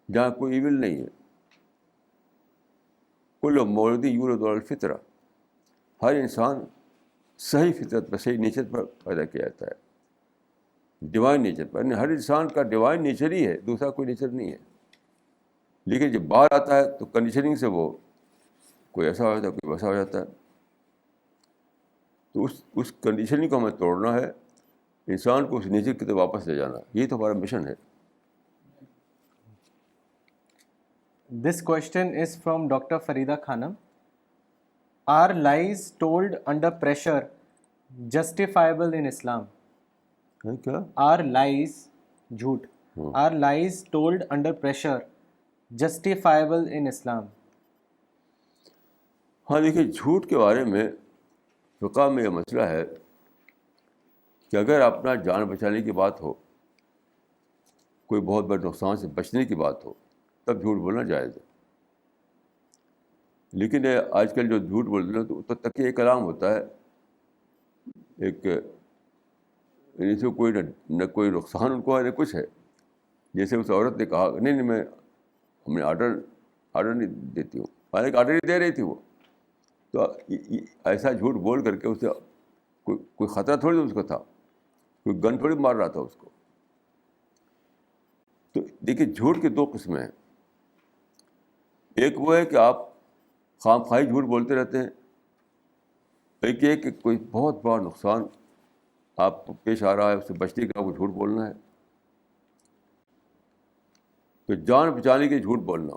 جہاں کوئی ایول نہیں ہے. کل مولود یولد علی الفطرہ, ہر انسان صحیح فطرت پر, صحیح نیچر پر پیدا کیا جاتا ہے, ڈیوائن نیچر پر. ہر انسان کا ڈیوائن نیچر ہی ہے, دوسرا کوئی نیچر نہیں ہے. لیکن جب باہر آتا ہے تو کنڈیشننگ سے وہ کوئی ایسا ہو جاتا ہے, کوئی ویسا ہو جاتا ہے. تو اس کنڈیشننگ کو ہمیں توڑنا ہے, انسان کو اس نیچر کی طرف واپس لے جانا. یہ تو ہمارا مشن ہے. This question is from Dr. Farida Khanam. Are lies told under pressure justifiable in Islam? کیا Are lies, جھوٹ, are lies told under pressure justifiable in Islam? ہاں دیکھیے, جھوٹ کے بارے میں فقہ میں یہ مسئلہ ہے کہ اگر اپنا جان بچانے کی بات ہو, کوئی بہت بڑے نقصان سے بچنے کی بات ہو, تب جھوٹ بولنا جائز ہے. لیکن آج کل جو جھوٹ بولتے ہیں تو تقیہ کلام ہوتا ہے, ایک اس سے کوئی نہ کوئی نقصان ان کو ہے نہ کچھ ہے. جیسے اس عورت نے کہا نہیں میں ہم نے آرڈر نہیں دیتی ہوں, حالانکہ آرڈر ہی دے رہی تھی وہ. تو ایسا جھوٹ بول کر کے اسے کوئی خطرہ تھوڑی اس کو تھا, کوئی گن تھوڑی مار رہا تھا اس کو. تو دیکھیے, جھوٹ کی دو قسمیں ہیں. ایک وہ ہے کہ آپ خام خواہی جھوٹ بولتے رہتے ہیں. ایک یہ کہ کوئی بہت بڑا نقصان آپ کو پیش آ رہا ہے, اس سے بچنے کا وہ جھوٹ بولنا ہے. تو جان بچانے کے جھوٹ بولنا,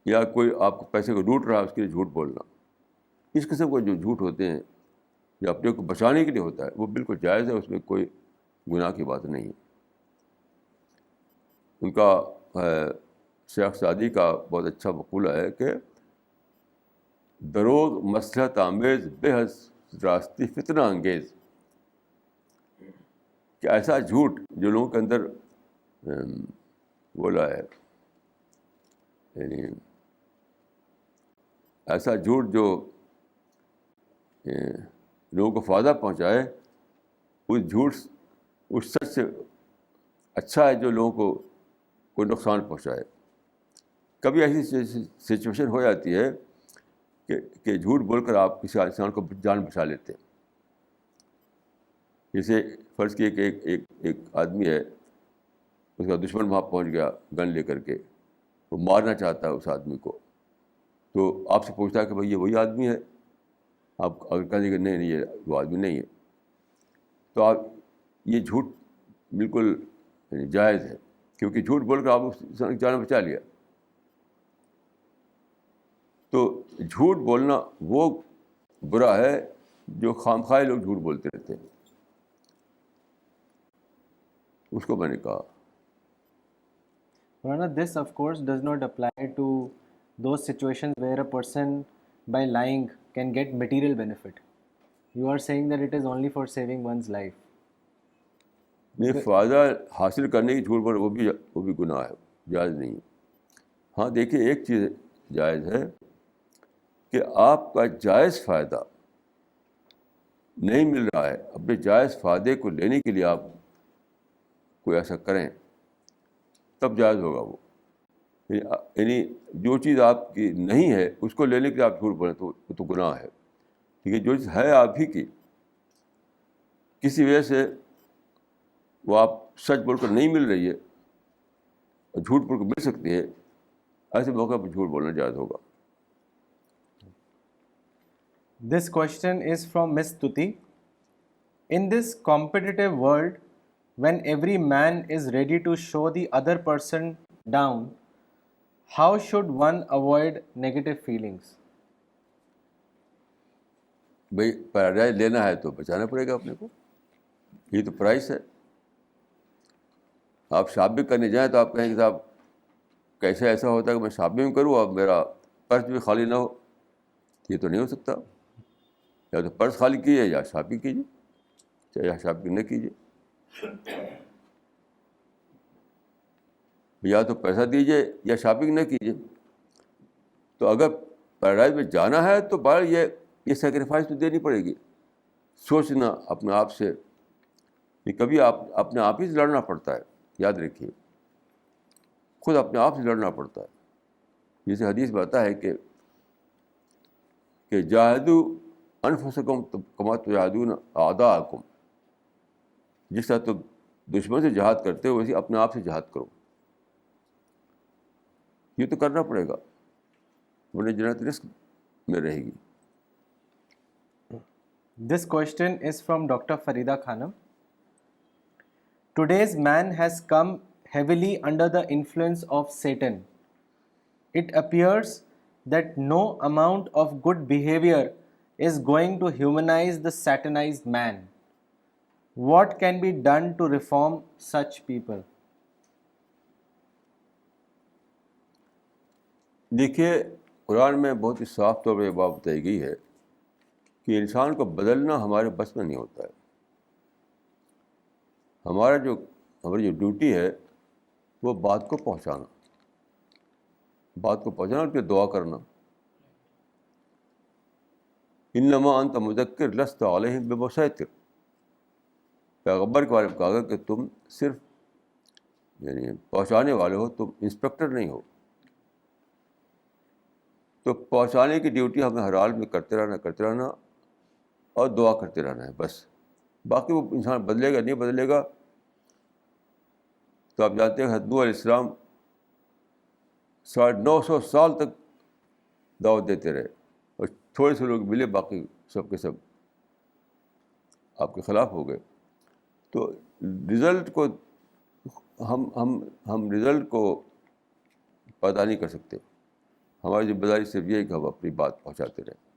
یا کوئی آپ کو پیسے کو لوٹ رہا ہے اس کے لیے جھوٹ بولنا, اس قسم کے جو جھوٹ ہوتے ہیں جو اپنے کو بچانے کے لیے ہوتا ہے, وہ بالکل جائز ہے, اس میں کوئی گناہ کی بات نہیں ہے. ان کا شیخ سعدی کا بہت اچھا مقولہ ہے کہ دروغ مصلحت آمیز بحث راستی فتنہ انگیز. کہ ایسا جھوٹ جو لوگوں کے اندر بولا ہے, یعنی ایسا جھوٹ جو لوگوں کو فائدہ پہنچائے, اس جھوٹ اس سچ سے اچھا ہے جو لوگوں کو کوئی نقصان پہنچائے. کبھی ایسی سچویشن ہو جاتی ہے کہ جھوٹ بول کر آپ کسی انسان کو جان بچا لیتے ہیں. جیسے فرض کیے کہ ایک آدمی ہے, اس کا دشمن وہاں پہنچ گیا گن لے کر کے, وہ مارنا چاہتا ہے اس آدمی کو. تو آپ سے پوچھتا ہے کہ بھائی یہ وہی آدمی ہے؟ آپ اگر کہہ دیں کہ نہیں یہ وہ آدمی نہیں ہے, تو آپ یہ جھوٹ بالکل جائز ہے, کیونکہ جھوٹ بول کر آپ اس جان بچا لیا. تو جھوٹ بولنا وہ برا ہے جو خام خواہ لوگ جھوٹ بولتے رہتے ہیں. اس کو میں نے کہا. Rana, this of course does not apply to those situations where a person by lying can get material benefit. You are saying that it is only for saving one's life. نہیں, فائدہ حاصل کرنے کی جھوٹ بول وہ بھی گناہ ہے, جائز نہیں ہے. ہاں دیکھیے, ایک چیز جائز ہے کہ آپ کا جائز فائدہ نہیں مل رہا ہے, اپنے جائز فائدے کو لینے کے لیے آپ کوئی ایسا کریں تب جائز ہوگا وہ. یعنی جو چیز آپ کی نہیں ہے اس کو لینے کے لیے آپ جھوٹ بولیں تو وہ تو گناہ ہے. ٹھیک ہے, جو چیز ہے آپ ہی کی, کسی وجہ سے وہ آپ سچ بول کر نہیں مل رہی ہے اور جھوٹ بول کر مل سکتی ہے, ایسے موقع پر جھوٹ بولنا جائز ہوگا. This question is from Miss Tuti. In this competitive world, when every man is ready to show the other person down, how should one avoid negative feelings? بھائی پیراڈائز لینا ہے تو بچانا پڑے گا اپنے کو, یہ تو پرائس ہے. آپ شاپنگ کرنے جائیں تو آپ کہیں کہ صاحب کیسے ایسا ہوتا ہے کہ میں شاپنگ کروں اور میرا پرس بھی خالی نہ ہو, یہ تو نہیں ہو سکتا. یا تو پرس خالی کیجیے یا شاپنگ کیجیے, چاہے شاپنگ نہ کیجیے. یا تو پیسہ دیجیے یا شاپنگ نہ کیجیے. تو اگر پیراڈائز میں جانا ہے تو بار یہ سیکریفائس تو دینی پڑے گی. سوچنا اپنے آپ سے کہ کبھی آپ اپنے آپ ہی سے لڑنا پڑتا ہے, یاد رکھیے, خود اپنے آپ سے لڑنا پڑتا ہے. جیسے حدیث میں آتا ہے کہ جاہدوا انفسکم کما تجاہدون اعداءکم, جس طرح تم دشمن سے جہاد کرتے ہو ویسے اپنے آپ سے جہاد کرو. یہ تو کرنا پڑے گا, ورنہ جنت رسک میں رہے گی. This question is from Dr. Farida Khanam. Today's man has come heavily under the influence of Satan. It appears that no amount of good behavior is going to humanize the satanized man. What can be done to reform such people? دیکھیے, قرآن میں بہت ہی صاف طور پہ یہ بات بتائی گئی ہے کہ انسان کو بدلنا ہمارے بس میں نہیں ہوتا ہے. ہماری جو ڈیوٹی ہے وہ بات کو پہنچانا اور پھر دعا کرنا. انما انت مذکر لست علیہم بمسیطر, پیغمبر کے بارے میں کہا گیا کہ تم صرف یعنی پہنچانے والے ہو, تم انسپکٹر نہیں ہو. تو پہنچانے کی ڈیوٹی ہمیں ہر حال میں کرتے رہنا اور دعا کرتے رہنا ہے بس. باقی وہ انسان بدلے گا نہیں بدلے گا. تو آپ جانتے ہیں حضرت نوح علیہ السلام 950 سال تک دعوت دیتے رہے اور تھوڑے سے لوگ ملے, باقی سب کے سب آپ کے خلاف ہو گئے. تو رزلٹ کو ہم رزلٹ کو پیدا نہیں کر سکتے. ہماری ذمہ داری صرف یہ ہے کہ ہم اپنی بات پہنچاتے رہیں.